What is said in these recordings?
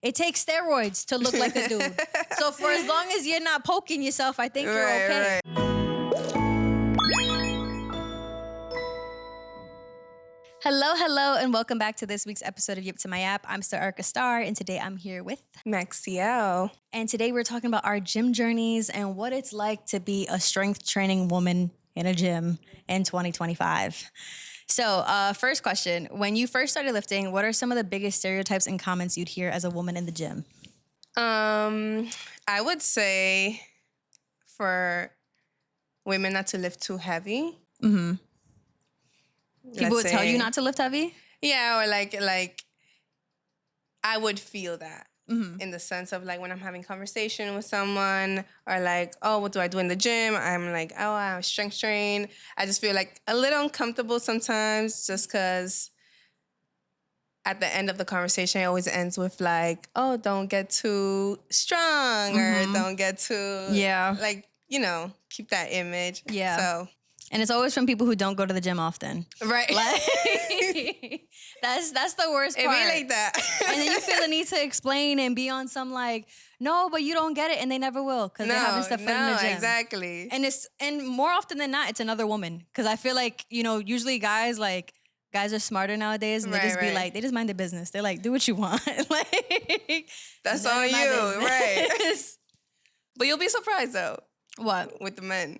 It takes steroids to look like a dude. So for as long as you're not poking yourself, I think you're okay. Right. Hello, and welcome back to this week's episode of Yip to My App. I'm still Erica Star, and today I'm here with Maxiel. And today we're talking about our gym journeys and what it's like to be a strength training woman in a gym in 2025. So first question, when you first started lifting, what are some of the biggest stereotypes and comments you'd hear as a woman in the gym? I would say for women not to lift too heavy. Mm-hmm. People would tell you not to lift heavy? Yeah, or like I would feel that. Mm-hmm. In the sense of like when I'm having conversation with someone or like, oh, what do I do in the gym? I'm like, oh, I'm strength trained. I just feel like a little uncomfortable sometimes just because at the end of the conversation, it always ends with like, oh, don't get too strong or don't get too, like, you know, keep that image. Yeah. So. And it's always from people who don't go to the gym often. Right. Like, that's the worst part. It be like that. And then you feel the need to explain and be on some like, no, but you don't get it, and they never will because they haven't stepped foot in the gym. Exactly. And more often than not, it's another woman because I feel like, you know, usually guys are smarter nowadays and they just be like, they just mind their business. They're like, do what you want. Like that's on you, right? But you'll be surprised though. What? With the men.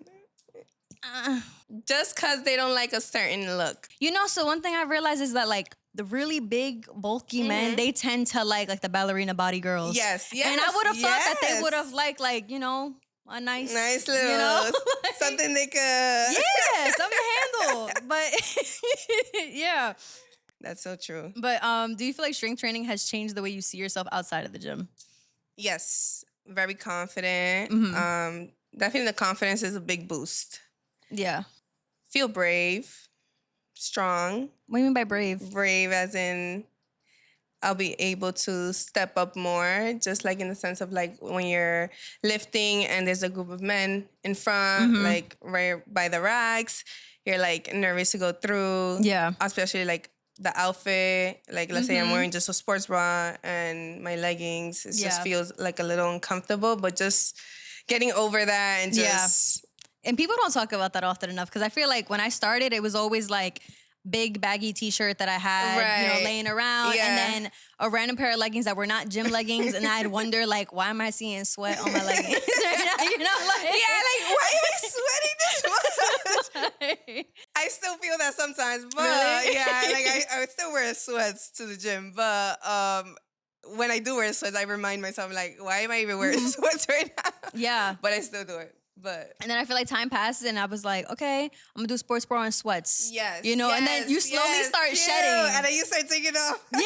Just because they don't like a certain look. You know, so one thing I realized is that like the really big, bulky men, they tend to like the ballerina body girls. Yes. And I would have thought that they would have like, you know, a nice little, you know, something they could. Yeah, something to handle. But yeah. That's so true. But do you feel like strength training has changed the way you see yourself outside of the gym? Yes. Very confident. Definitely the confidence is a big boost. Yeah. Feel brave, strong. What do you mean by brave? Brave as in I'll be able to step up more, just like in the sense of like when you're lifting and there's a group of men in front, like right by the racks, you're like nervous to go through. Yeah. Especially like the outfit, like let's say I'm wearing just a sports bra and my leggings, it just feels like a little uncomfortable, but just getting over that and just... And people don't talk about that often enough because I feel like when I started, it was always like big baggy t-shirt that I had, you know, laying around, and then a random pair of leggings that were not gym leggings, and I'd wonder like, why am I seeing sweat on my leggings right now? You know, like why am I sweating this much? I still feel that sometimes, but really? I still wear sweats to the gym, but when I do wear sweats, I remind myself like, why am I even wearing sweats right now? Yeah, but I still do it. And then I feel like time passes and I was like, okay, I'm gonna do sports bra and sweats. Yes. You know, and then you slowly start shedding. And then you start taking off. Yeah.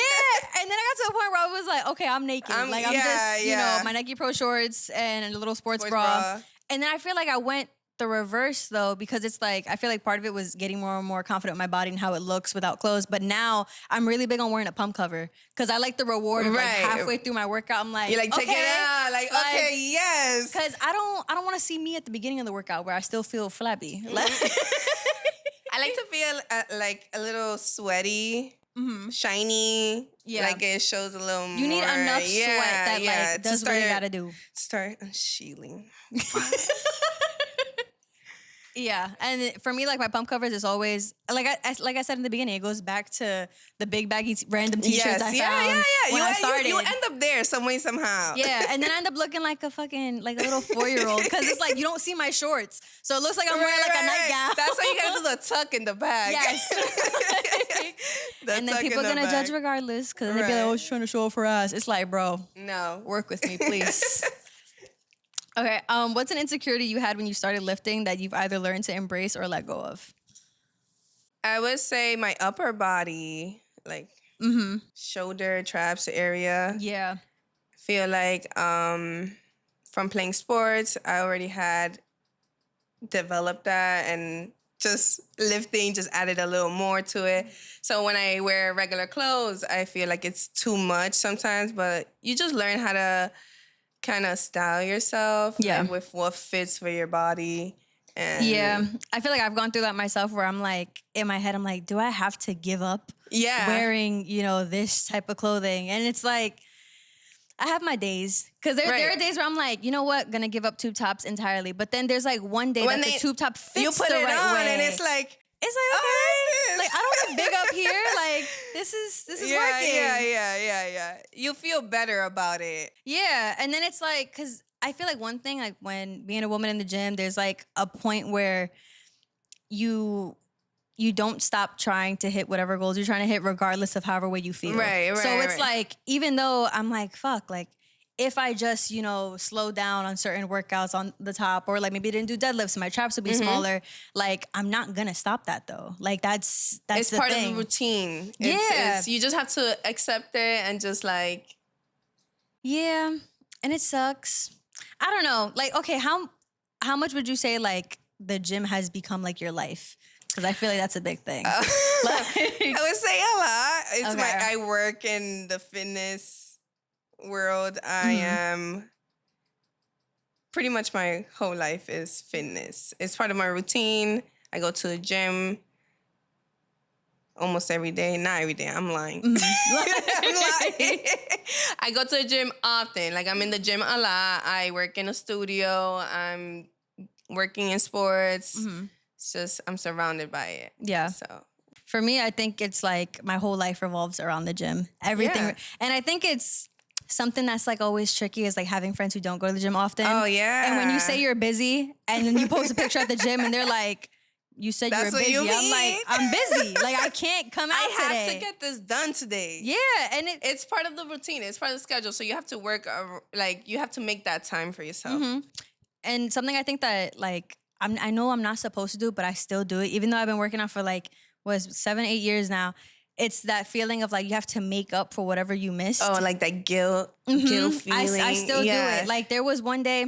And then I got to a point where I was like, okay, I'm naked. I'm just, you know, my Nike Pro shorts and a little sports bra. And then I feel like I went the reverse though, because it's like, I feel like part of it was getting more and more confident with my body and how it looks without clothes. But now I'm really big on wearing a pump cover because I like the reward of like halfway through my workout. I'm like, you like take it out, like okay, yes. Because I don't want to see me at the beginning of the workout where I still feel flabby. Like, I like to feel like a little sweaty. Shiny, like it shows a little more. You need enough sweat that like does what you gotta do. Start unshielding. Yeah, and for me, like my pump covers is always like I said in the beginning. It goes back to the big baggy random t-shirts I found when I started. You end up there some way somehow. Yeah, and then I end up looking like a fucking like a little 4-year-old because it's like you don't see my shorts, so it looks like I'm wearing like a nightgown. That's why you gotta do the tuck in the back. Yes. And then people are gonna judge regardless because they'd be like, "Oh, she's trying to show off her ass." It's like, bro, no, work with me, please. Okay, what's an insecurity you had when you started lifting that you've either learned to embrace or let go of? I would say my upper body, like shoulder, traps area. Yeah. I feel like from playing sports, I already had developed that, and just lifting just added a little more to it. So when I wear regular clothes, I feel like it's too much sometimes, but you just learn how to kind of style yourself like, with what fits for your body. And I feel like I've gone through that myself where I'm like, in my head, I'm like, do I have to give up wearing, you know, this type of clothing? And it's like, I have my days. Because there are days where I'm like, you know what? Gonna give up tube tops entirely. But then there's like one day the tube top fits you put the it right on way. and it's like okay. Like, I don't want to big up here. Like, this is working. Yeah. You feel better about it. Yeah. And then it's like, because I feel like one thing, like when being a woman in the gym, there's like a point where you don't stop trying to hit whatever goals you're trying to hit, regardless of however way you feel. Right. So it's like, even though I'm like, fuck, like, if I just, slow down on certain workouts on the top, or like maybe didn't do deadlifts and my traps would be smaller, like, I'm not gonna stop that though. Like, that's it's the part thing. of the routine. Yeah. You just have to accept it and just like. Yeah. And it sucks. I don't know. Like, okay, how much would you say like the gym has become like your life? Because I feel like that's a big thing. I would say a lot. It's I work in the fitness world. I am pretty much my whole life is fitness. It's part of my routine. I go to the gym almost every day. Not every day. I'm lying. I'm lying. I go to the gym often. Like, I'm in the gym a lot. I work in a studio. I'm working in sports. It's just, I'm surrounded by it. Yeah. So for me, I think it's like my whole life revolves around the gym. Everything. Yeah. And I think it's something that's like always tricky is like having friends who don't go to the gym often. Oh, yeah. And when you say you're busy and then you post a picture at the gym and they're like, you said you were busy. I'm like, I'm busy. Like, I can't come out today. I have to get this done today. Yeah. And it's part of the routine. It's part of the schedule. So you have to work, like, you have to make that time for yourself. And something I think that, like, I know I'm not supposed to do, but I still do it. Even though I've been working out for like, 7-8 years now. It's that feeling of like, you have to make up for whatever you missed. Oh, like that guilt feeling. I still do it. Like, there was one day,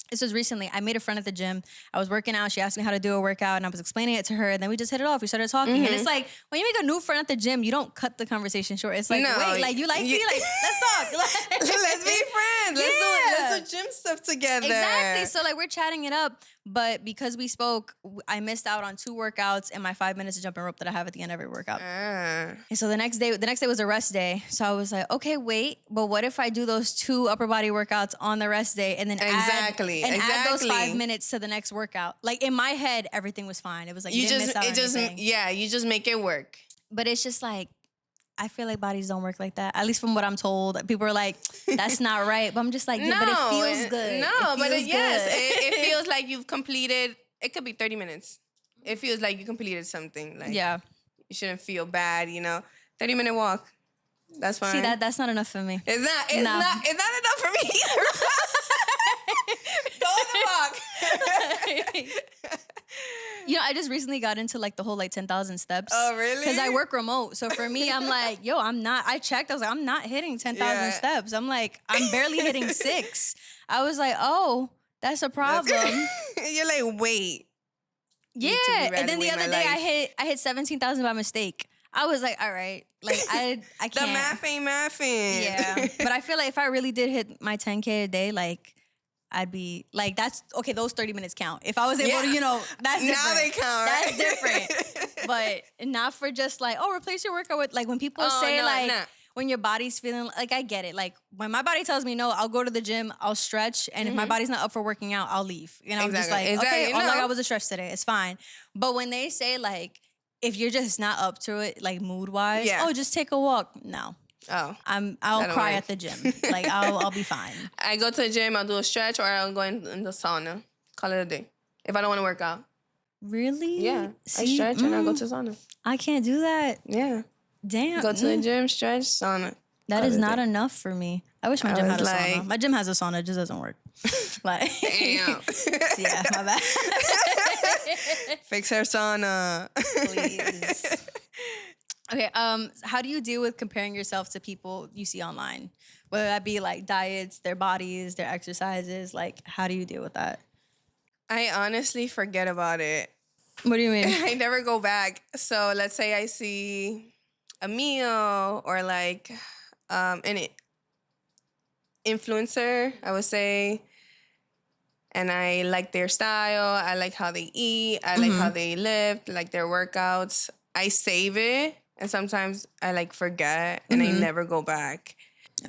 this was recently, I made a friend at the gym. I was working out. She asked me how to do a workout and I was explaining it to her. And then we just hit it off. We started talking. And it's like, when you make a new friend at the gym, you don't cut the conversation short. It's like, wait, like, you like me? Like, let's talk. Like, let's be friends. Let's do gym stuff together. Exactly. So like, we're chatting it up. But because we spoke, I missed out on 2 workouts and my 5 minutes of jumping rope that I have at the end of every workout. And so the next day was a rest day. So I was like, okay, wait, but what if I do those 2 upper body workouts on the rest day and then add those 5 minutes to the next workout? Like, in my head, everything was fine. It was like, you didn't miss out on anything. Yeah, you just make it work. But it's just like, I feel like bodies don't work like that. At least from what I'm told. People are like, that's not right. But I'm just like, yeah, but it feels good. No, but it feels like you've completed, it could be 30 minutes. It feels like you completed something. Like, you shouldn't feel bad, 30-minute walk. That's fine. See, that's not enough for me. It's not enough for me either. Go on the walk. I just recently got into like the whole like 10,000 steps. Oh, really? Because I work remote. So for me, I'm like, I checked. I was like, I'm not hitting 10,000 steps. I'm like, I'm barely hitting 6. I was like, oh, that's a problem. You're like, wait. Yeah. And then the other day I hit 17,000 by mistake. I was like, all right. Like, I can't. The math ain't mathing. Yeah. But I feel like if I really did hit my 10K a day, like, I'd be like, that's okay. Those 30 minutes count. If I was able to, that's different. Now they count, right? That's different. But not for just like, oh, replace your workout with like when people say when your body's feeling like, I get it. Like, when my body tells me no, I'll go to the gym, I'll stretch, and if my body's not up for working out, I'll leave. I'm just like, okay, all I got was a stretch today. It's fine. But when they say like, if you're just not up to it, like mood wise, oh, just take a walk. No. Oh, I'll cry at the gym. Like, I'll be fine. I go to the gym, I'll do a stretch, or I'll go in the sauna. Call it a day. If I don't want to work out. Really? Yeah. I stretch and I go to the sauna. I can't do that. Yeah. Damn. Go to the gym, stretch, sauna. That is not enough for me. I wish my gym had a sauna. My gym has a sauna, it just doesn't work. Like, damn. Yeah, my bad. Fix her sauna. Please. Okay, how do you deal with comparing yourself to people you see online? Whether that be like diets, their bodies, their exercises, like, how do you deal with that? I honestly forget about it. What do you mean? I never go back. So let's say I see a meal or like an influencer, I would say, and I like their style, I like how they eat, I like how they live, like their workouts. I save it. And sometimes I like forget and I never go back.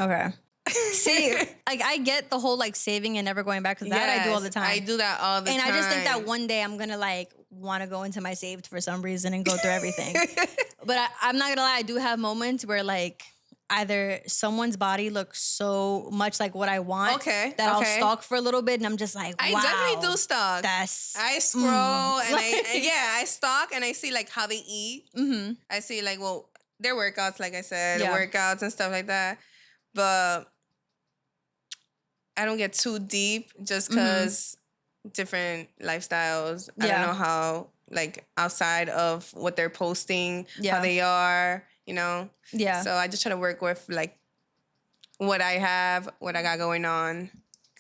Okay. See, like I get the whole like saving and never going back because that I do all the time. I do that all the time. And I just think that one day I'm gonna like want to go into my saved for some reason and go through everything. But I'm not gonna lie, I do have moments where like either someone's body looks so much like what I want that I'll stalk for a little bit and I'm just like, wow. I definitely do stalk. I scroll and I stalk and I see like how they eat. Mm-hmm. I see like, well, their workouts, like I said, workouts and stuff like that. But I don't get too deep just because different lifestyles. I don't know how, like, outside of what they're posting, how they are, you know? Yeah. So I just try to work with, like, what I have, what I got going on.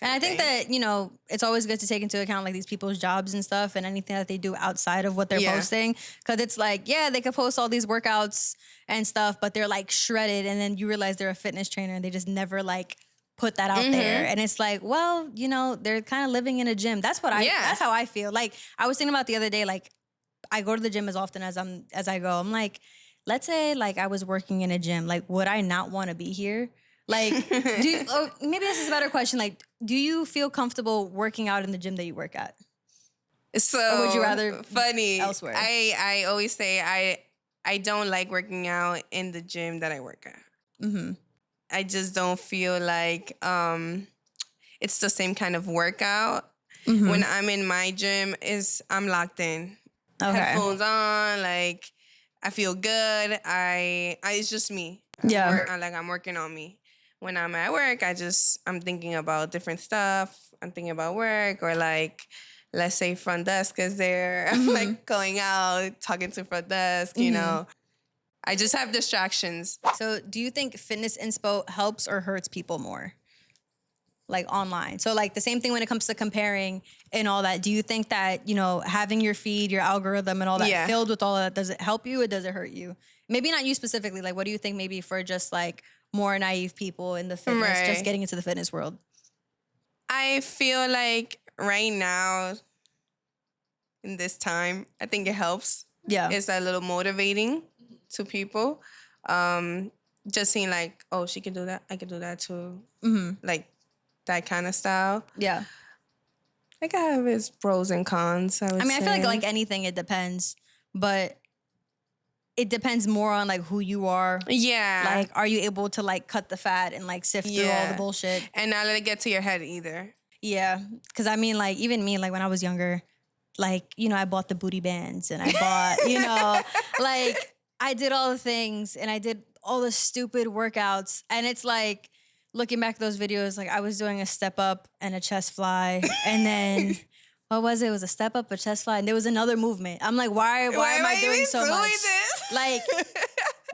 And I think that, you know, it's always good to take into account, like, these people's jobs and stuff and anything that they do outside of what they're posting. Because it's like, they could post all these workouts and stuff, but they're, like, shredded. And then you realize they're a fitness trainer and they just never, like, put that out there. And it's like, well, you know, they're kind of living in a gym. That's what that's how I feel. Like, I was thinking about the other day, like, I go to the gym as often as I go. I'm like, let's say, like, I was working in a gym. Like, would I not want to be here? Like, maybe this is a better question. Like, do you feel comfortable working out in the gym that you work at? So, or would you rather funny elsewhere? I always say I don't like working out in the gym that I work at. Mm-hmm. I just don't feel like it's the same kind of workout. Mm-hmm. When I'm in my gym, I'm locked in. Okay. Headphones on, like, I feel good. It's just me. I'm working on me. When I'm at work, I'm thinking about different stuff. I'm thinking about work, or like, let's say front desk is there. I'm like going out, talking to front desk, you know. I just have distractions. So do you think fitness inspo helps or hurts people more? Like online. So like the same thing when it comes to comparing and all that. Do you think that, you know, having your feed, your algorithm and all that filled with all of that, does it help you or does it hurt you? Maybe not you specifically. Like, what do you think maybe for just like more naive people in the fitness, just getting into the fitness world? I feel like right now, in this time, I think it helps. Yeah. It's a little motivating to people. Just seeing like, oh, she can do that. I can do that too. Mm-hmm. Like that kind of style. Yeah. Like, I have its pros and cons, I mean, I feel like anything, it depends. But it depends more on like who you are. Yeah. Like, are you able to like cut the fat and like sift through all the bullshit? And not let it get to your head either. Yeah. Because I mean, like, even me, like when I was younger, like, you know, I bought the booty bands and I bought, you know, like I did all the things and I did all the stupid workouts. And it's like, looking back at those videos, like I was doing a step up and a chest fly. And then, what was it? It was a step up, a chest fly. And there was another movement. I'm like, why am I doing so much? This? Like,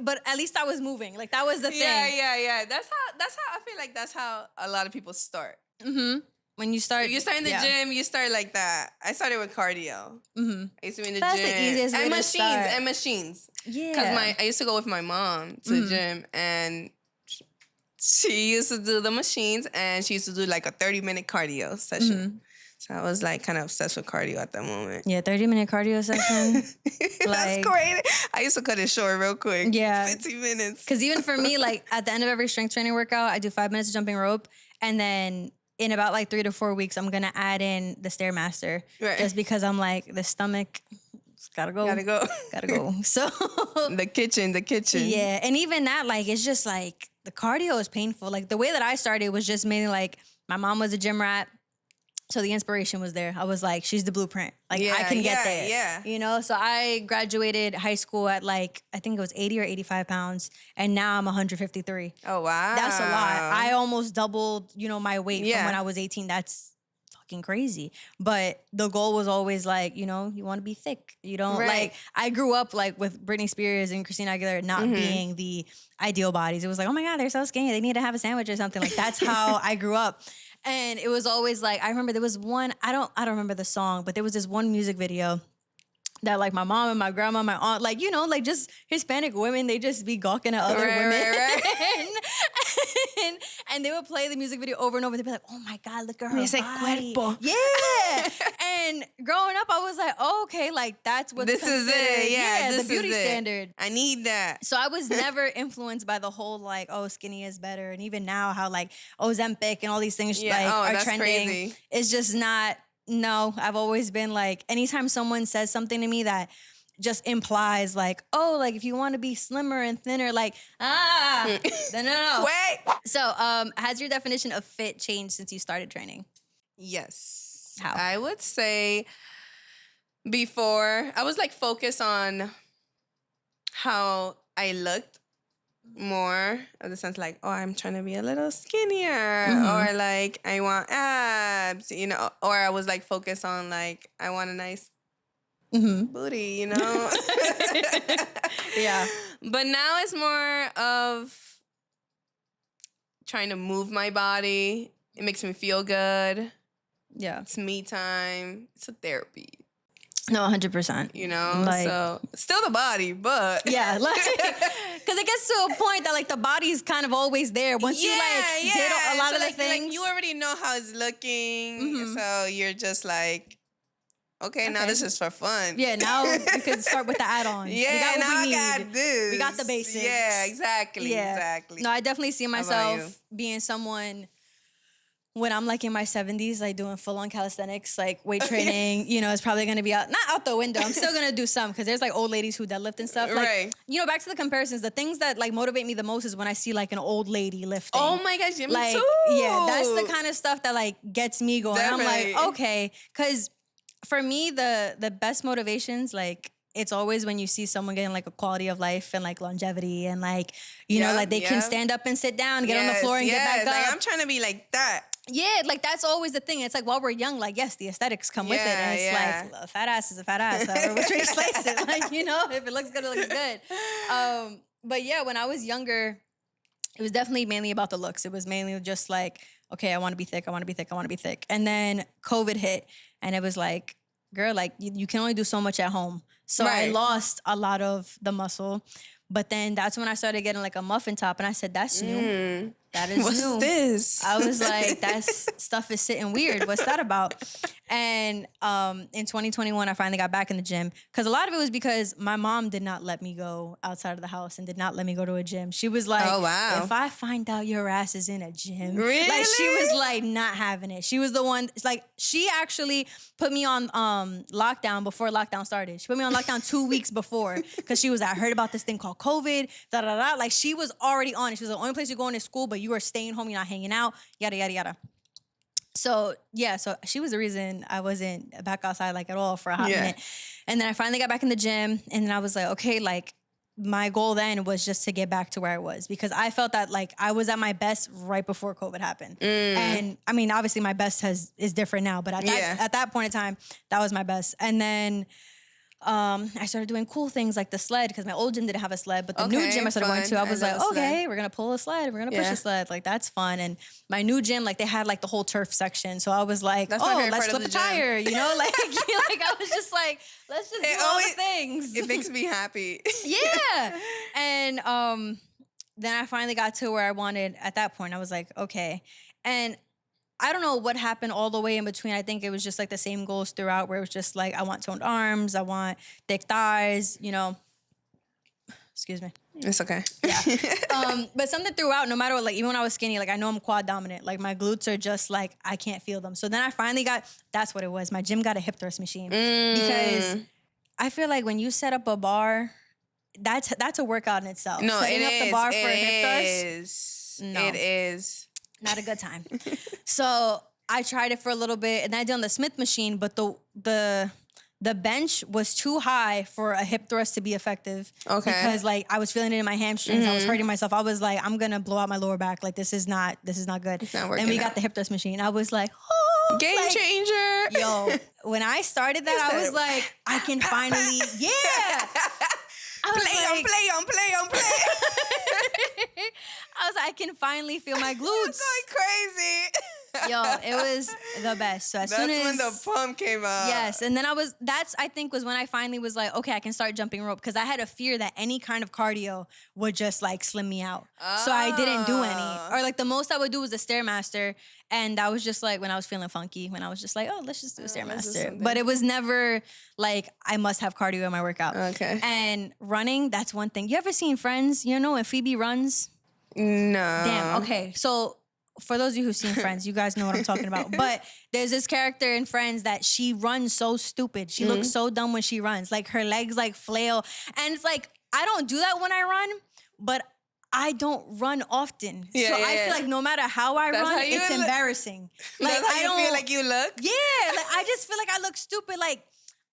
but at least I was moving. Like, that was the thing. Yeah. That's how I feel like that's how a lot of people start. Mm-hmm. When you start, if you start in the gym, you start like that. I started with cardio. Mm-hmm. I used to be in the gym. That's the easiest way to start. And machines. Yeah. Because I used to go with my mom to the gym, and she used to do the machines, and she used to do like a 30-minute cardio session. Mm-hmm. So I was like kind of obsessed with cardio at that moment. Yeah, 30-minute cardio session. That's great. I used to cut it short real quick. Yeah. 15 minutes. Because even for me, like at the end of every strength training workout, I do 5 minutes of jumping rope, and then in about like 3 to 4 weeks, I'm going to add in the Stairmaster. Right. Just because I'm like, the stomach, it's gotta go. Gotta go. So. The kitchen. Yeah. And even that, like, it's just like, the cardio is painful. Like, the way that I started was just mainly like, my mom was a gym rat. So the inspiration was there. I was like, she's the blueprint. Like, I can get there. Yeah. You know? So I graduated high school at like, I think it was 80 or 85 pounds. And now I'm 153. Oh, wow. That's a lot. I almost doubled, you know, my weight from when I was 18. That's fucking crazy. But the goal was always like, you know, you want to be thick. You don't like, I grew up like with Britney Spears and Christina Aguilera not being the ideal bodies. It was like, oh my God, they're so skinny. They need to have a sandwich or something. Like, that's how I grew up. And it was always like, I remember there was one, I don't remember the song, but there was this one music video that like my mom and my grandma, my aunt, like, you know, like just Hispanic women, they just be gawking at other women. Right. and they would play the music video over and over. They'd be like, oh my God, look at her body. Cuerpo. Yeah. And growing up, I was like, oh, okay, like that's what's this considered. Is it. Yeah, the beauty standard. I need that. So I was never influenced by the whole like, oh, skinny is better. And even now how like Ozempic and all these things are trending. Crazy. It's just not. No, I've always been like, anytime someone says something to me that just implies like, oh, like if you want to be slimmer and thinner, like, no. Wait. So, has your definition of fit changed since you started training? Yes. How? I would say before, I was like focused on how I looked more in the sense like, oh, I'm trying to be a little skinnier, or like I want abs, you know, or I was like focused on like I want a nice booty, you know. Yeah. But now it's more of trying to move my body. It makes me feel good. Yeah. It's me time. It's a therapy. No, 100%. You know, like, so still the body, but yeah, like because it gets to a point that like the body's kind of always there once you like did a lot of the things. Like, you already know how it's looking, so you're just like, okay, now this is for fun. Yeah, now we can start with the add-ons. Yeah, now I got this. We got the basics. Yeah, exactly. No, I definitely see myself being someone. When I'm like in my 70s, like doing full-on calisthenics, like weight training, you know, it's probably going to be not out the window. I'm still going to do some because there's like old ladies who deadlift and stuff. Like, you know, back to the comparisons, the things that like motivate me the most is when I see like an old lady lifting. Oh my gosh, me like, too. Yeah, that's the kind of stuff that like gets me going. Definitely. I'm like, okay, because for me, the best motivations, like, it's always when you see someone getting like a quality of life and like longevity and like, you know, like they can stand up and sit down, get on the floor and get back up. Like, I'm trying to be like that. Yeah, like that's always the thing. It's like while we're young, like yes, the aesthetics come with it, and it's like a fat ass is a fat ass. However, which way you slice it, like, you know, if it looks good, it looks good. But yeah, when I was younger, it was definitely mainly about the looks. It was mainly just like, okay, I want to be thick, I want to be thick, I want to be thick. And then COVID hit, and it was like, girl, like you can only do so much at home. So I lost a lot of the muscle. But then that's when I started getting like a muffin top, and I said, that's new. That is What's new. This? I was like, that stuff is sitting weird. What's that about? And in 2021, I finally got back in the gym. Because a lot of it was because my mom did not let me go outside of the house and did not let me go to a gym. She was like, oh, wow. If I find out your ass is in a gym. Really? Like, she was like not having it. She was the one, it's like, she actually put me on lockdown before lockdown started. She put me on lockdown 2 weeks before. Because she was like, I heard about this thing called COVID, da-da-da. Like, she was already on it. She was like, the only place you're going is school, but you are staying home, you're not hanging out, yada, yada, yada. So, yeah, so she was the reason I wasn't back outside, like, at all for a hot minute. And then I finally got back in the gym, and then I was like, okay, like, my goal then was just to get back to where I was, because I felt that, like, I was at my best right before COVID happened. And, I mean, obviously my best is different now, but at that point in time, that was my best. And then I started doing cool things like the sled, because my old gym didn't have a sled, but the new gym I started going to, I was like, okay, we're gonna pull a sled, we're gonna push a sled, like that's fun. And my new gym, like they had like the whole turf section, so I was like, let's flip a tire, you know, like I was just like, let's just do all the things. It makes me happy. Yeah. And then I finally got to where I wanted at that point. I was like, okay. And I don't know what happened all the way in between. I think it was just like the same goals throughout, where it was just like, I want toned arms, I want thick thighs, you know. Excuse me. It's okay. Yeah. But something throughout, no matter what, like even when I was skinny, like I know I'm quad dominant. Like my glutes are just like, I can't feel them. So then I finally that's what it was. My gym got a hip thrust machine. Because I feel like when you set up a bar, that's a workout in itself. No, Setting up the bar for a hip thrust. No. It is. Not a good time. So I tried it for a little bit, and then I did on the Smith machine, but the bench was too high for a hip thrust to be effective. Okay. Because like I was feeling it in my hamstrings, I was hurting myself. I was like, I'm gonna blow out my lower back. Like this is not good. It's not working. And we got the hip thrust machine. I was like, oh, game changer. Yo, when I started that, I was like, I can finally, Play. I was like, I can finally feel my glutes. I'm going crazy. Yo, it was the best. So that's when the pump came out. Yes, and then I think was when I finally was like, okay, I can start jumping rope, because I had a fear that any kind of cardio would just like slim me out. So I didn't do any. Or like the most I would do was the Stairmaster, and I was just like when I was feeling funky, when I was just like, oh, let's just do a Stairmaster. But it was never like I must have cardio in my workout. Okay. And running, that's one thing. You ever seen Friends? You know when Phoebe runs? No. Damn. Okay, so for those of you who've seen Friends, you guys know what I'm talking about. But there's this character in Friends that she runs so stupid. She looks so dumb when she runs. Like her legs like flail. And it's like, I don't do that when I run, but I don't run often. I feel like no matter how I run, it's embarrassing. Like I don't feel like you look? Yeah, like I just feel like I look stupid. Like,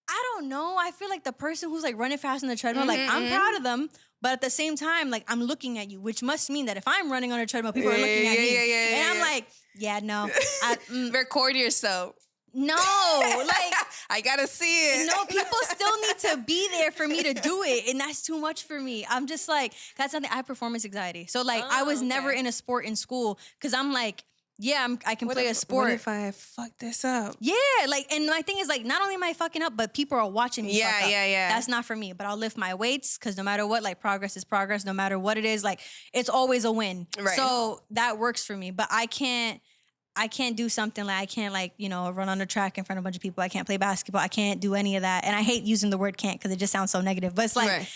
I don't know. I feel like the person who's like running fast on the treadmill, like I'm proud of them. But at the same time, like, I'm looking at you, which must mean that if I'm running on a treadmill, people are looking at me. And I'm like, yeah, no. Record yourself. No, like. I gotta see it. No, people still need to be there for me to do it. And that's too much for me. I'm just like, that's something, I have performance anxiety. So, like, I was never in a sport in school because I'm like, yeah, I can play a sport. What if I fuck this up? Yeah, like, and my thing is, like, not only am I fucking up, but people are watching me fuck up. Yeah. That's not for me. But I'll lift my weights because no matter what, like, progress is progress. No matter what it is, like, it's always a win. Right. So that works for me. But I can't do something like, I can't, like, you know, run on the track in front of a bunch of people. I can't play basketball. I can't do any of that. And I hate using the word can't because it just sounds so negative. But it's like,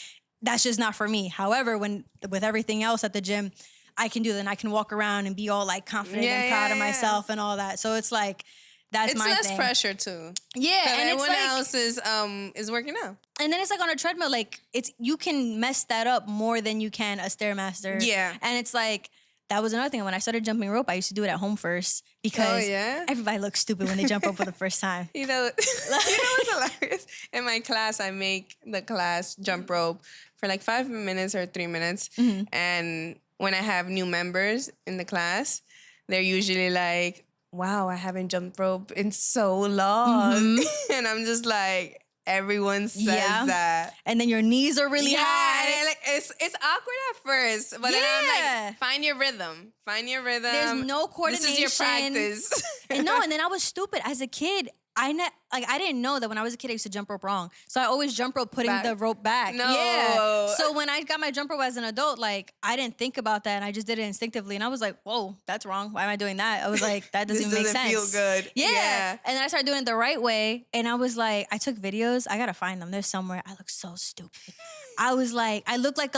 that's just not for me. However, with everything else at the gym, I can do that, and I can walk around and be all like confident and proud of myself and all that. So it's like, that's my thing. It's less pressure too. Yeah, and everyone it's like, else is working out. And then it's like on a treadmill, like you can mess that up more than you can a Stairmaster. Yeah, and it's like that was another thing. When I started jumping rope, I used to do it at home first because everybody looks stupid when they jump rope for the first time. You know what's hilarious? In my class, I make the class jump rope for like 5 minutes or 3 minutes, and when I have new members in the class, they're usually like, wow, I haven't jumped rope in so long. And I'm just like, everyone says that. And then your knees are really high. And like, it's awkward at first. But then I'm like, find your rhythm. There's no coordination. This is your practice. And then I was stupid. As a kid, I didn't know that when I was a kid, I used to jump rope wrong. So I always jump rope putting the rope back. No. Yeah. So when I got my jump rope as an adult, like, I didn't think about that, and I just did it instinctively. And I was like, whoa, that's wrong. Why am I doing that? I was like, that doesn't even make sense. This doesn't feel good. Yeah. And then I started doing it the right way, and I was like, I took videos. I gotta find them. They're somewhere. I look so stupid. I was like, I look like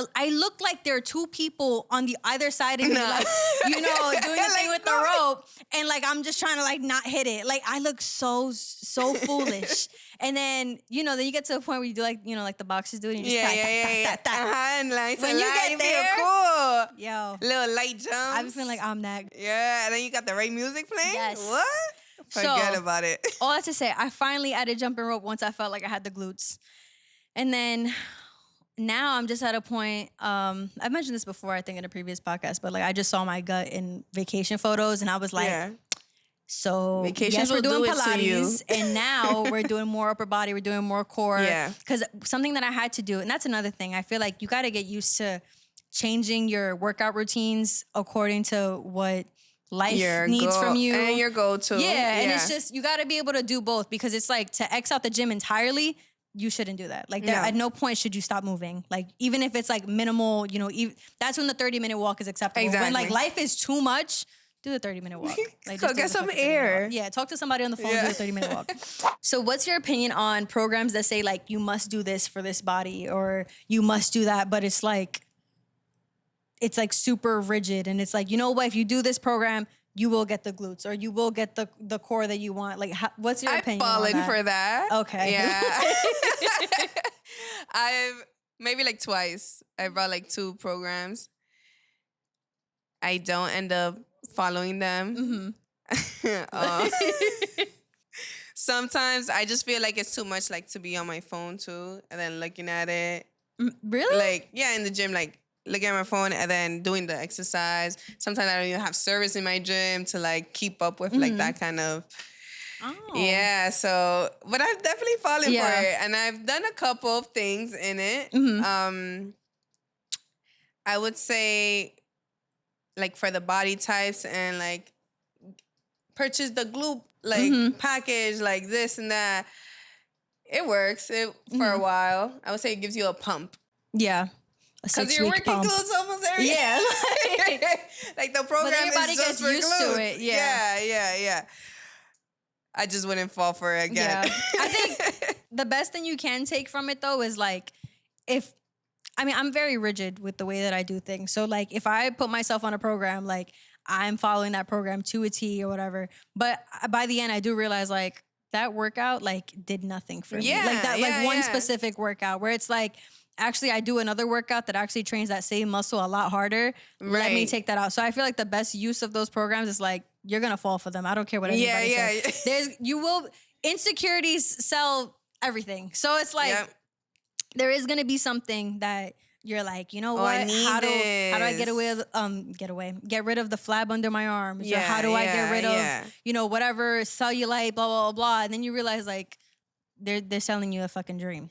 there are two people on the either side of me, like, you know, doing the thing with the rope, and like I'm just trying to like not hit it. Like I look so foolish. And then, you know, then you get to a point where you do like, you know, like the boxers do it, and you just and like, when you get there, cool. Yo, little light jumps. I feel like I'm that. Yeah, and then you got the right music playing. Yes. What? Forget about it. All that to say, I finally added jumping rope once I felt like I had the glutes, and then. Now I'm just at a point, I've mentioned this before, I think in a previous podcast, but like I just saw my gut in vacation photos and I was like, so vacations we're doing do Pilates and now we're doing more upper body, we're doing more core. Yeah. Because something that I had to do, and that's another thing, I feel like you got to get used to changing your workout routines according to what life needs from you. And your go-to. Yeah, and it's just, you got to be able to do both because it's like to X out the gym entirely, you shouldn't do that. Like, at no point should you stop moving. Like, even if it's like minimal, you know, that's when the 30-minute walk is acceptable. Exactly. When like life is too much, do the 30-minute walk. Like, just get some air. Yeah, talk to somebody on the phone, do a 30-minute walk. So what's your opinion on programs that say like, you must do this for this body or you must do that, but it's like super rigid and it's like, you know what, if you do this program, you will get the glutes or you will get the core that you want. Like, what's your opinion on that? I've fallen for that. Okay. Yeah. I've maybe like twice. I brought like 2 programs. I don't end up following them. Sometimes I just feel like it's too much like to be on my phone too and then looking at it. Really? Like, yeah, in the gym, like, looking at my phone and then doing the exercise. Sometimes I don't even have service in my gym to like keep up with like that kind of. Oh. Yeah, so, but I've definitely fallen for it. And I've done a couple of things in it. I would say like for the body types and like purchase the glue package, like this and that. It works for a while. I would say it gives you a pump. Yeah. Because you're working glutes almost every day. Yeah. Like the program your body is just gets for used glutes. to it. Yeah. I just wouldn't fall for it again. Yeah. I think the best thing you can take from it, though, is like, I'm very rigid with the way that I do things. So, like, if I put myself on a program, like, I'm following that program to a T or whatever. But by the end, I do realize, like, that workout, like, did nothing for me. Like, that, one specific workout where it's like, actually, I do another workout that actually trains that same muscle a lot harder. Let me take that out. So I feel like the best use of those programs is like, you're going to fall for them. I don't care what anybody says. Insecurities sell everything. So it's like, there is going to be something that you're like, you know what? How do I get rid of the flab under my arms? Or how do I get rid of, whatever cellulite, blah, blah, blah, blah. And then you realize like, they're selling you a fucking dream.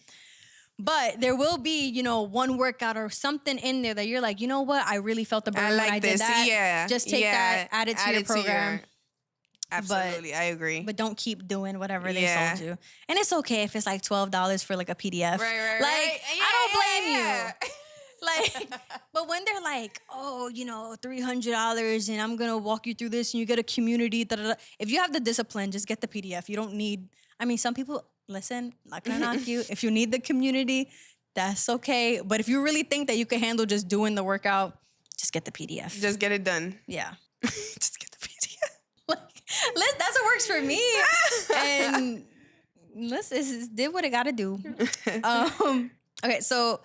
But there will be, one workout or something in there that you're like, you know what? I really felt the burn when I did that. Yeah. Just take that, add it to your program. Absolutely, I agree. But don't keep doing whatever they sold you. And it's okay if it's like $12 for like a PDF. Right. Like, I don't blame you. Like, but when they're like, oh, $300 and I'm going to walk you through this and you get a community. If you have the discipline, just get the PDF. You don't need, some people, listen, not going to knock you. If you need the community, that's okay. But if you really think that you can handle just doing the workout, just get the PDF. Just get it done. Yeah. Just get the PDF. That's what works for me. And listen, did what it got to do. Okay, so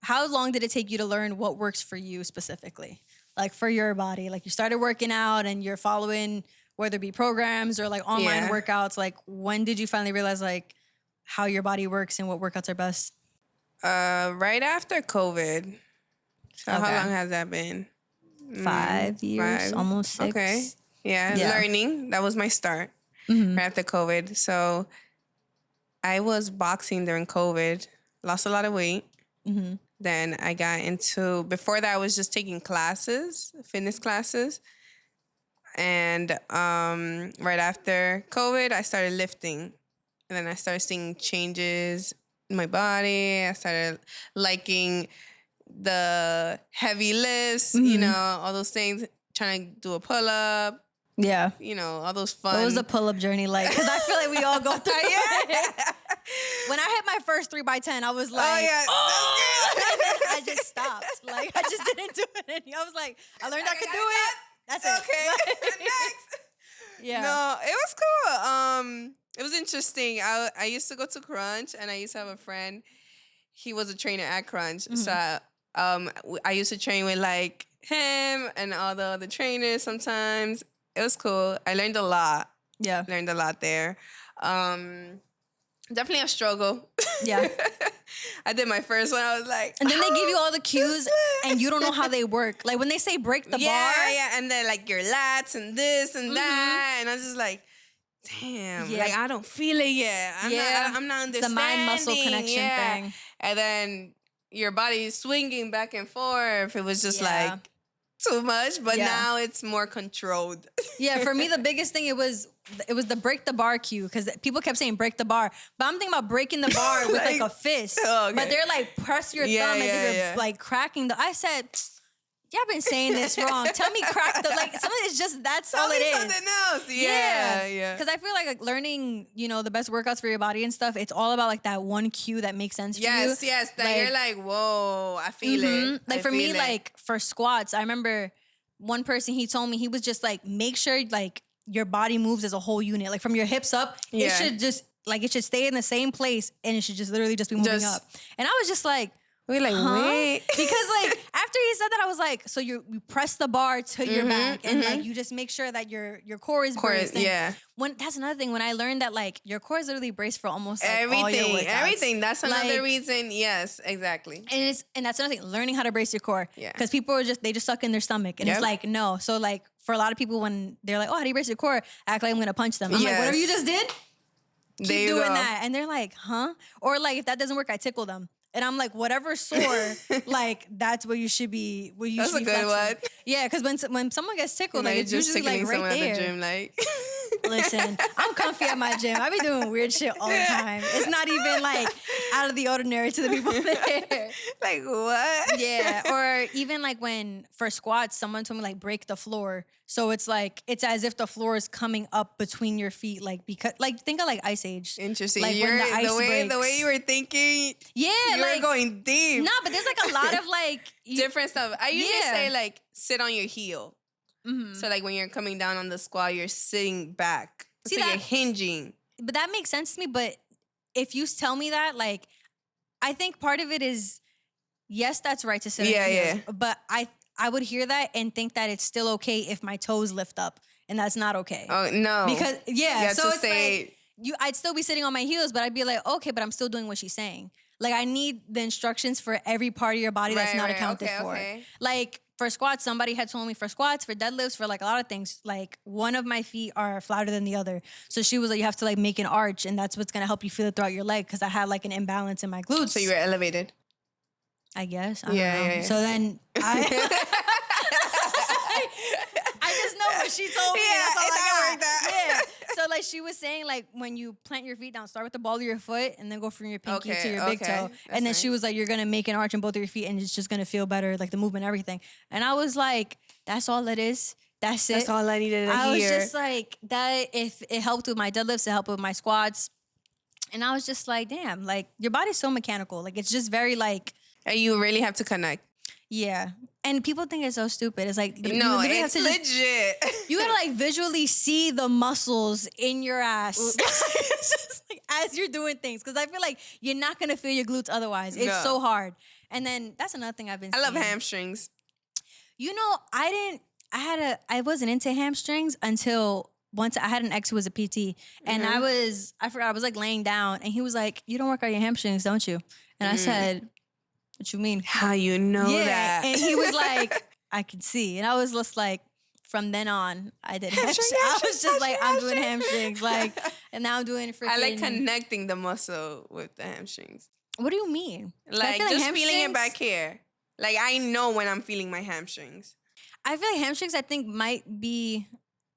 how long did it take you to learn what works for you specifically? Like for your body? Like you started working out and you're following, whether it be programs or like online workouts. Like when did you finally realize like how your body works and what workouts are best? Right after COVID. So how long has that been? 5 years, almost 6. Okay. Yeah, learning. That was my start right after COVID. So I was boxing during COVID, lost a lot of weight. Mm-hmm. Then I got into, before that I was just taking classes, fitness classes. And right after COVID, I started lifting. And then I started seeing changes in my body. I started liking the heavy lifts, all those things, trying to do a pull-up. Yeah. All those fun. What was the pull-up journey like? Because I feel like we all go through it. When I hit my first 3x10, I was like, I just stopped. Like, I just didn't do it anymore. I was like, I learned I could do it. That's it. Okay, next. Yeah. No, it was cool. It was interesting. I used to go to Crunch, and I used to have a friend. He was a trainer at Crunch. Mm-hmm. So I used to train with like him and all the other trainers sometimes. It was cool. I learned a lot. Yeah. Learned a lot there. Definitely a struggle. Yeah. I did my first one. I was like, and then they give you all the cues and you don't know how they work. Like when they say break the bar. Yeah. And then like your lats and this and that. And I was just like, damn. Like I don't feel it yet. I'm not understanding. The mind-muscle connection thing. And then your body is swinging back and forth. It was just like too much. But now it's more controlled. Yeah, for me, the biggest thing, it was the break the bar cue, because people kept saying break the bar. But I'm thinking about breaking the bar with like a fist. Okay. But they're like, press your thumb as if you're like cracking the... I said, y'all been saying this wrong. Tell me crack the... Like, something is just... That's all it is. Something else. Yeah. Because I feel like learning, the best workouts for your body and stuff, it's all about like that one cue that makes sense for you. Yes. That you're like, whoa, I feel it. Like for me, like for squats, I remember one person, he told me, he was just like, make sure like your body moves as a whole unit. Like from your hips up, it should just like, it should stay in the same place and it should just literally just be moving up. And I was just like, we're like, wait. Because like after he said that, I was like, so you press the bar to your back and like you just make sure that your core is braced. That's another thing. When I learned that like your core is literally braced for almost like all your workouts. Everything. That's another reason. Yes, exactly. And that's another thing. Learning how to brace your core. Yeah. Because people are they just suck in their stomach and it's like no. So like for a lot of people when they're like, oh, how do you brace your core? I act like I'm gonna punch them. I'm like, whatever you just did, keep doing that. And they're like, huh? Or like if that doesn't work, I tickle them. And I'm like, whatever sore, like that's where you should be. That's a good one. Yeah, because when someone gets tickled, like it's usually like right there. At the gym, like Listen, I'm comfy at my gym. I be doing weird shit all the time. It's not even like out of the ordinary to the people there. Like what? Yeah. Or even like when for squats, someone told me like break the floor. So it's like it's as if the floor is coming up between your feet, like because like think of like Ice Age. Interesting. Like when the ice breaks. The way you were thinking. Yeah, you were going deep. Nah, but there's like a lot of like different stuff. I usually say like sit on your heel. Mm-hmm. So like when you're coming down on the squat, you're sitting back. So you're hinging. But that makes sense to me. But if you tell me that, like, I think part of it is, yes, that's right to sit on your heels. But I would hear that and think that it's still okay if my toes lift up, and that's not okay. Oh no. Because so it's like I'd still be sitting on my heels, but I'd be like, okay, but I'm still doing what she's saying. Like I need the instructions for every part of your body that's not accounted for. Okay. Like for squats, somebody had told me for squats, for deadlifts, for like a lot of things, like one of my feet are flatter than the other. So she was like, you have to like make an arch, and that's what's gonna help you feel it throughout your leg, because I had like an imbalance in my glutes. So you were elevated. I guess. I don't know. Yeah. So then I just know what she told me. That's all I got. Yeah. So like she was saying, like when you plant your feet down, start with the ball of your foot and then go from your pinky to your big toe. And then she was like, you're gonna make an arch in both of your feet and it's just gonna feel better, like the movement, everything. And I was like, that's all it is. That's it. That's all I needed to hear. I was just like, that if it helped with my deadlifts, it helped with my squats. And I was just like, damn, like your body's so mechanical. Like it's just very like. And you really have to connect. Yeah. And people think it's so stupid. It's like, no, it's legit. You gotta like visually see the muscles in your ass. It's just like as you're doing things. Because I feel like you're not gonna feel your glutes otherwise. It's so hard. And then that's another thing I've been seeing. I love hamstrings. You know, I wasn't into hamstrings until once I had an ex who was a PT. And I forgot, I was like laying down and he was like, you don't work out your hamstrings, don't you? And I said, what you mean? How you know that? And he was like, I can see. And I was just like, from then on, I did hamstrings. I was just like, I'm doing hamstrings. Like, and now I'm doing freaking. I like connecting the muscle with the hamstrings. What do you mean? Like just feeling it back here. Like I know when I'm feeling my hamstrings. I feel like hamstrings, I think, might be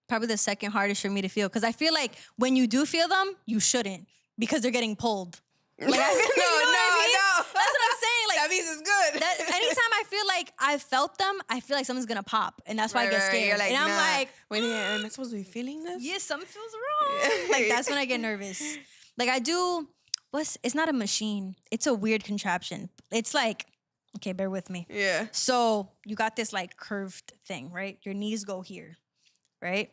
probably the second hardest for me to feel. Because I feel like when you do feel them, you shouldn't. Because they're getting pulled. Like, no. That's what I'm saying. Like that means it's good. Anytime I feel like I've felt them, I feel like something's gonna pop, and that's why I get scared. Like, and I'm like, am I supposed to be feeling this? Yeah, something feels wrong. Like that's when I get nervous. Like I do. It's not a machine. It's a weird contraption. It's like, okay, bear with me. Yeah. So you got this like curved thing, right? Your knees go here, right?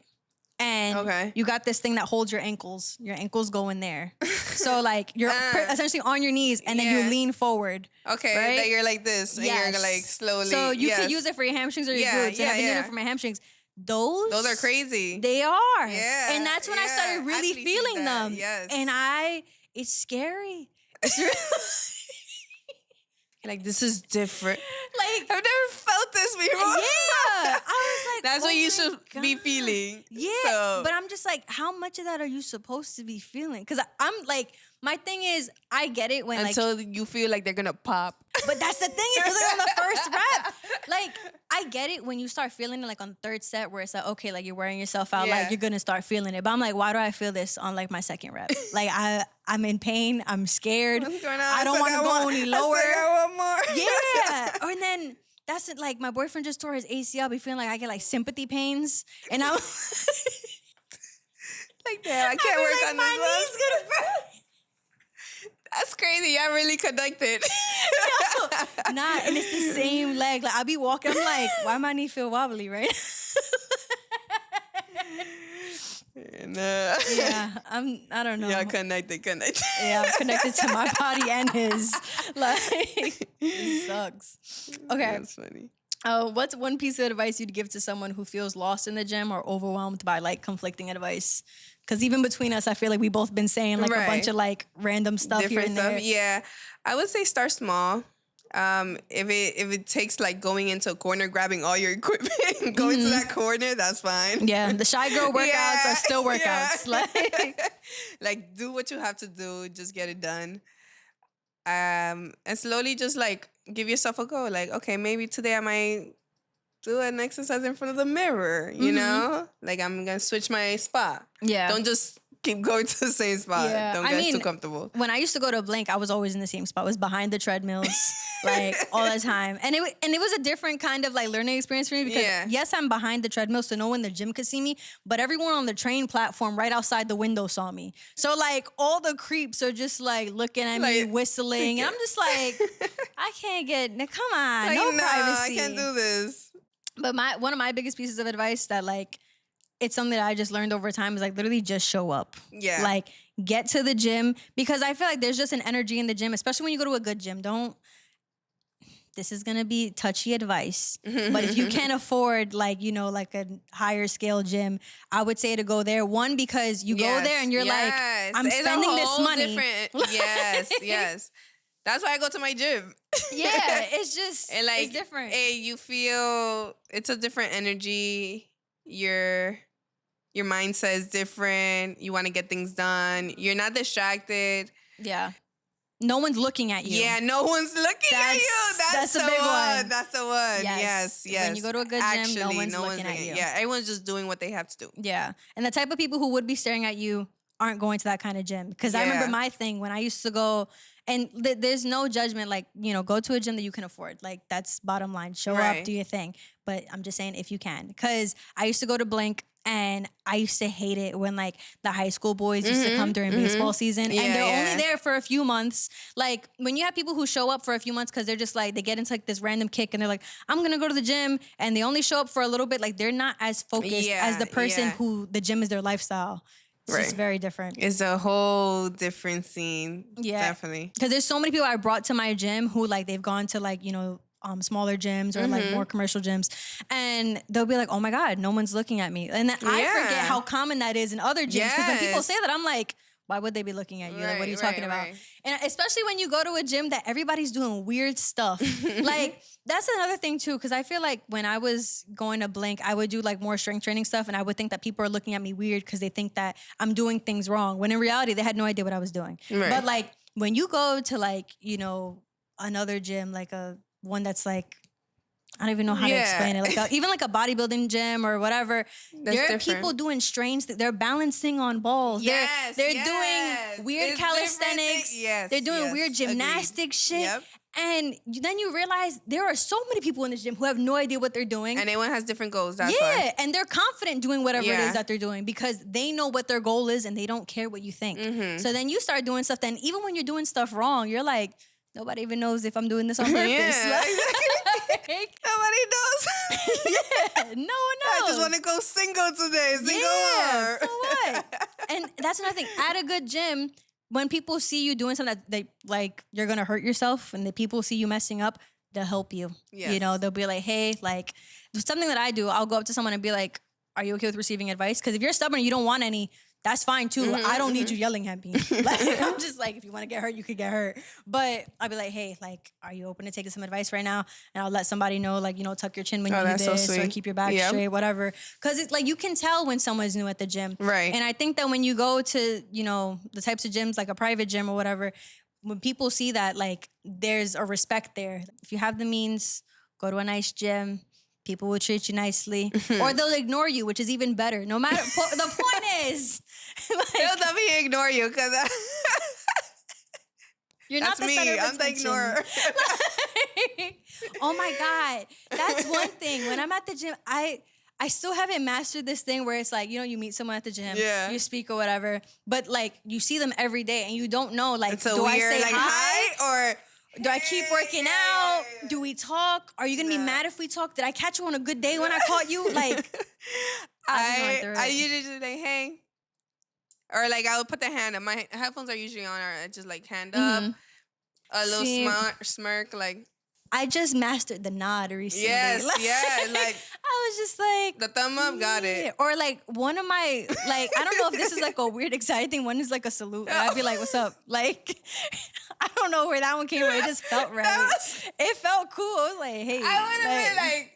And you got this thing that holds your ankles. Your ankles go in there. So like you're essentially on your knees and then you lean forward. Okay, right? That you're like this and you're like slowly. So you could use it for your hamstrings or your glutes. And I've been doing it for my hamstrings. Those are crazy. They are. Yeah. And that's when I started really feeling them. Yes. And it's scary. It's really like, this is different. Like, I've never felt this before. Yeah. I was like, that's what you should be feeling. Yeah. So. But I'm just like, how much of that are you supposed to be feeling? Because I'm like, my thing is, I get it when until you feel like they're going to pop. But that's the thing. It feels like on the first rep. Like, I get it when you start feeling it like on the third set where it's like, okay, like you're wearing yourself out. Like, you're going to start feeling it. But I'm like, why do I feel this on like my second rep? Like, I'm in pain. I'm scared. What's going on? I don't want to go any lower. I want more. Yeah. And then that's it. Like, my boyfriend just tore his ACL. Be feeling like I get like sympathy pains. And I'm like, damn, I can't work like, on my this one. knee's gonna burn. That's crazy. I'm really connected. No, nah, and it's the same leg. Like, I'll be walking. I'm like, why my knee feel wobbly, right? And, yeah, I don't know. Yeah, connected. Yeah, I'm connected to my body and his. Like, it sucks. Okay. That's funny. What's one piece of advice you'd give to someone who feels lost in the gym or overwhelmed by like conflicting advice? Because even between us, I feel like we both been saying like a bunch of like random stuff different here and there. Stuff. Yeah, I would say start small. If it takes like going into a corner, grabbing all your equipment, and going to that corner, that's fine. Yeah, the shy girl workouts are still workouts. Yeah. Like do what you have to do, just get it done. And slowly just like give yourself a go. Like, okay, maybe today I might do an exercise in front of the mirror, you know? Like, I'm going to switch my spot. Yeah. Don't just keep going to the same spot. Yeah. Don't get too comfortable. When I used to go to Blink, I was always in the same spot. I was behind the treadmills, like, all the time. And it was a different kind of, like, learning experience for me because, yes, I'm behind the treadmill, so no one in the gym could see me, but everyone on the train platform right outside the window saw me. So, like, all the creeps are just, like, looking at me, whistling, and I'm just like, I can't get, come on, like, no privacy. I can't do this. But one of my biggest pieces of advice that, like, it's something that I just learned over time is, like, literally just show up. Yeah. Like, get to the gym because I feel like there's just an energy in the gym, especially when you go to a good gym. This is going to be touchy advice, but if you can't afford, like, you know, like a higher scale gym, I would say to go there. One, because you go there and you're like, I'm spending this money. Yes. That's why I go to my gym. Yeah, it's just, and, like, it's different. Hey, you feel, it's a different energy. Your mindset is different. You want to get things done. You're not distracted. Yeah. No one's looking at you. Yeah, no one's looking at you. That's the big one. That's the one. Yes. When you go to a good gym, no one's looking at you. Yeah, everyone's just doing what they have to do. Yeah. And the type of people who would be staring at you aren't going to that kind of gym. Because I remember my thing when I used to go, and there's no judgment, like, you know, go to a gym that you can afford. Like, that's bottom line. Show up, do your thing. But I'm just saying if you can. Because I used to go to Blink, and I used to hate it when, like, the high school boys used to come during baseball season. And they're only there for a few months. Like, when you have people who show up for a few months because they're just, like, they get into, like, this random kick and they're like, I'm going to go to the gym. And they only show up for a little bit. Like, they're not as focused as the person who the gym is their lifestyle. It's just very different. It's a whole different scene. Yeah. Definitely. Because there's so many people I brought to my gym who, like, they've gone to, like, you know, smaller gyms or like more commercial gyms, and they'll be like, oh my God, no one's looking at me. And then I forget how common that is in other gyms. Because when people say that, I'm like, why would they be looking at you? Like, what are you talking about? And especially when you go to a gym that everybody's doing weird stuff. Like, that's another thing too, because I feel like when I was going to Blink, I would do, like, more strength training stuff, and I would think that people are looking at me weird because they think that I'm doing things wrong, when in reality, they had no idea what I was doing. But, like, when you go to, like, you know, another gym, like one that's, like, I don't even know how to explain it. Like, even like a bodybuilding gym or whatever, there are people doing strains. They're balancing on balls. They're doing weird calisthenics. They're doing weird gymnastic shit. Yep. And then you realize there are so many people in this gym who have no idea what they're doing. And everyone has different goals. That's why. And they're confident doing whatever it is that they're doing because they know what their goal is and they don't care what you think. So then you start doing stuff. Then even when you're doing stuff wrong, you're like, nobody even knows if I'm doing this on purpose. Nobody knows. No one knows. I just want to go single today. Single so what? And that's another thing. At a good gym, when people see you doing something that they, like, you're going to hurt yourself, and the people see you messing up, they'll help you. You know, they'll be like, hey, like, something that I do, I'll go up to someone and be like, are you okay with receiving advice? Because if you're stubborn and you don't want any, that's fine too. I don't need you yelling at me. Like, I'm just like, if you want to get hurt, you could get hurt. But I'll be like, hey, like, are you open to taking some advice right now? And I'll let somebody know, like, you know, tuck your chin when you do this, or keep your back straight, whatever. Because it's like, you can tell when someone's new at the gym. Right. And I think that when you go to, you know, the types of gyms, like a private gym or whatever, when people see that, like, there's a respect there. If you have the means, go to a nice gym. People will treat you nicely, or they'll ignore you, which is even better. No matter, the point is, like, they'll definitely ignore you because you're not the center of attention. I'm the ignorer. Like, oh my God, that's one thing. When I'm at the gym, I still haven't mastered this thing where it's like, you know, you meet someone at the gym, you speak or whatever, but, like, you see them every day and you don't know, like, do I say like, hi or do I keep working out? Do we talk? Are you going to be mad if we talk? Did I catch you on a good day when I caught you? Like, I usually just like, hey. Or, like, I would put the hand up. My headphones are usually on, or just, like, hand up. A little smirk, like. I just mastered the nod recently. Yes, like, like. I was just like. The thumb up, got it. Or, like, one of my, like, I don't know if this is, like, a weird, exciting thing. One is, like, a salute. And I'd be like, what's up? Like, I don't know where that one came from. It just felt right. It felt cool. I was like, hey. I would have been like.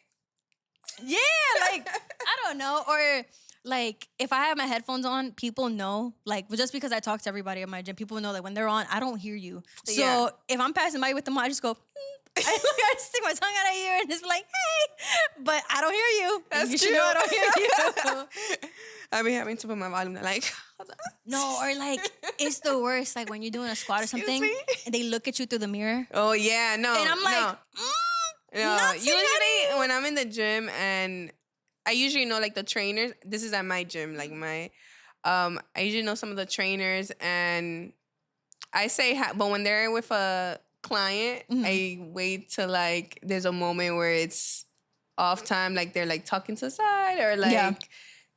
Yeah, like, I don't know. Or, like, if I have my headphones on, people know, like, just because I talk to everybody at my gym, people know that when they're on, I don't hear you. So if I'm passing by with them, I just go, I stick my tongue out of your ear and just like, hey, but I don't hear you. That's you true. should know I don't hear you. I be having to put my volume down, like. No, or like, it's the worst. Like when you're doing a squat or something, and they look at you through the mirror. Oh, yeah, no. And I'm like, no. Usually when I'm in the gym and I usually know like the trainers, this is at my gym, like I usually know some of the trainers and I say, but when they're with a client, I wait till like there's a moment where it's off time, like they're like talking to the side or like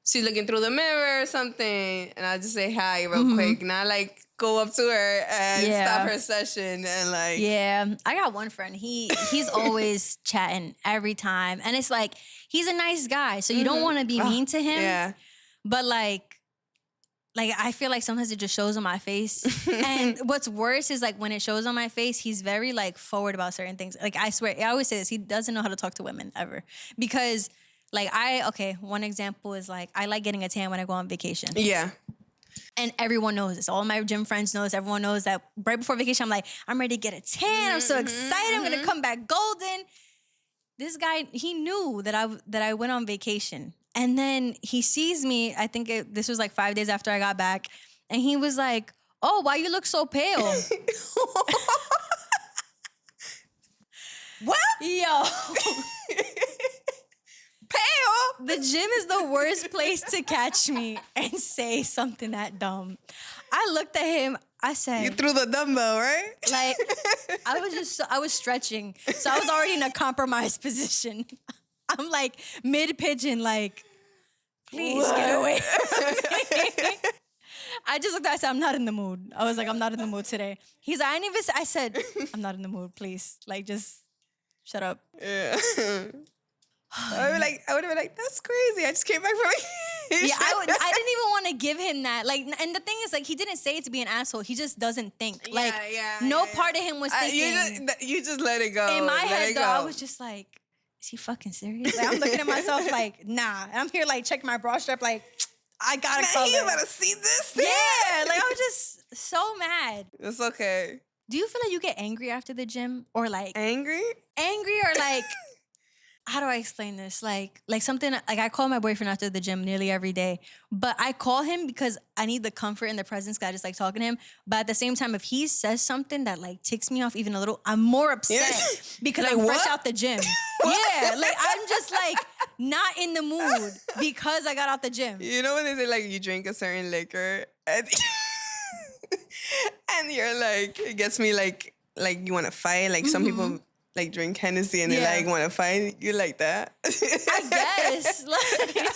she's looking through the mirror or something, and I just say hi real quick, not like go up to her and stop her session and like. Yeah, I got one friend. He's always chatting every time, and it's like he's a nice guy, so you don't want to be mean to him. Yeah, but like I feel like sometimes it just shows on my face. And what's worse is like when it shows on my face, he's very like forward about certain things. Like I swear, I always say this, he doesn't know how to talk to women ever. Because like one example is like I like getting a tan when I go on vacation. Yeah. And everyone knows this. All my gym friends know this. Everyone knows that right before vacation, I'm like, I'm ready to get a tan. I'm so excited. I'm going to come back golden. This guy, he knew that I went on vacation. And then he sees me, I think this was like 5 days after I got back. And he was like, oh, why you look so pale? What? Yo. Pale? The gym is the worst place to catch me and say something that dumb. I looked at him. I said, you threw the dumbbell, right? Like, I was stretching. So I was already in a compromised position. I'm like mid-pigeon, like, please get away from me. I just looked at it, I said, I'm not in the mood. I was like, I'm not in the mood today. He's like, I said, I'm not in the mood, please. Like, just shut up. Yeah. I would have been like, that's crazy. I just came back from Yeah, I didn't even want to give him that. Like, and the thing is, like, he didn't say it to be an asshole. He just doesn't think. Like, no part of him was thinking. You just let it go. In my head, though, I was just like, is he fucking serious? Like, I'm looking at myself like, nah. And I'm here like checking my bra strap like, I gotta cover. You better see this thing. Yeah, like I was just so mad. It's okay. Do you feel like you get angry after the gym? Or like... Angry or like... How do I explain this? Like something, like I call my boyfriend after the gym nearly every day, but I call him because I need the comfort and the presence because I just like talking to him. But at the same time, if he says something that like ticks me off even a little, I'm more upset because like, I'm fresh out the gym. Yeah, like I'm just like not in the mood because I got out the gym. You know when they say like you drink a certain liquor and, and you're like, it gets me like you want to fight. Like some people like drink Hennessy and they like want to fight. You like that? I guess. Like,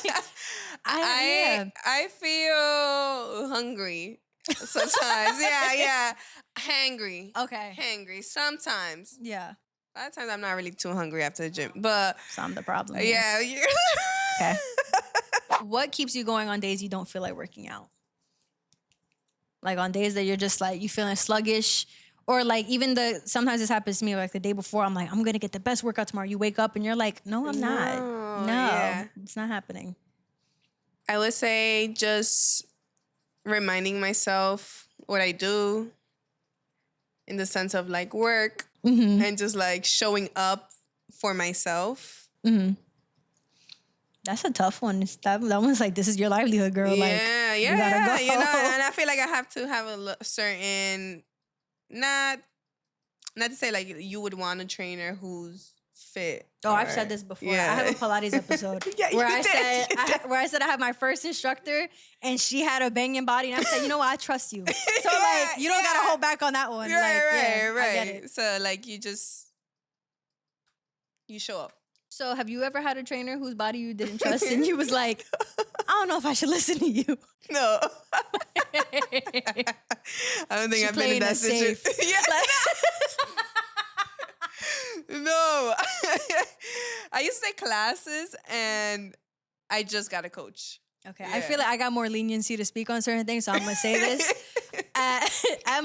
I feel hungry sometimes. Yeah. Hangry. Okay. Hangry sometimes. Yeah. A lot of times I'm not really too hungry after the gym, but so I'm the problem. Yeah. Okay. What keeps you going on days you don't feel like working out? Like on days that you're just like you feeling sluggish. Or like even sometimes this happens to me like the day before, I'm like, I'm going to get the best workout tomorrow. You wake up and you're like, no, I'm not. No, it's not happening. I would say just reminding myself what I do in the sense of like work and just like showing up for myself. Mm-hmm. That's a tough one. That one's like, this is your livelihood, girl. Yeah, you gotta go. You know, and I feel like I have to have a certain... Not to say like you would want a trainer who's fit. Oh, I've said this before. Yeah. I have a Pilates episode where I said I had my first instructor and she had a banging body and I said, you know what, I trust you. So like you don't gotta hold back on that one. Right. I get it. So like you show up. So have you ever had a trainer whose body you didn't trust and you was like, I don't know if I should listen to you? No. I don't think I've been in that situation. No. I used to take classes and I just got a coach. Okay. Yeah. I feel like I got more leniency to speak on certain things, so I'm going to say this. At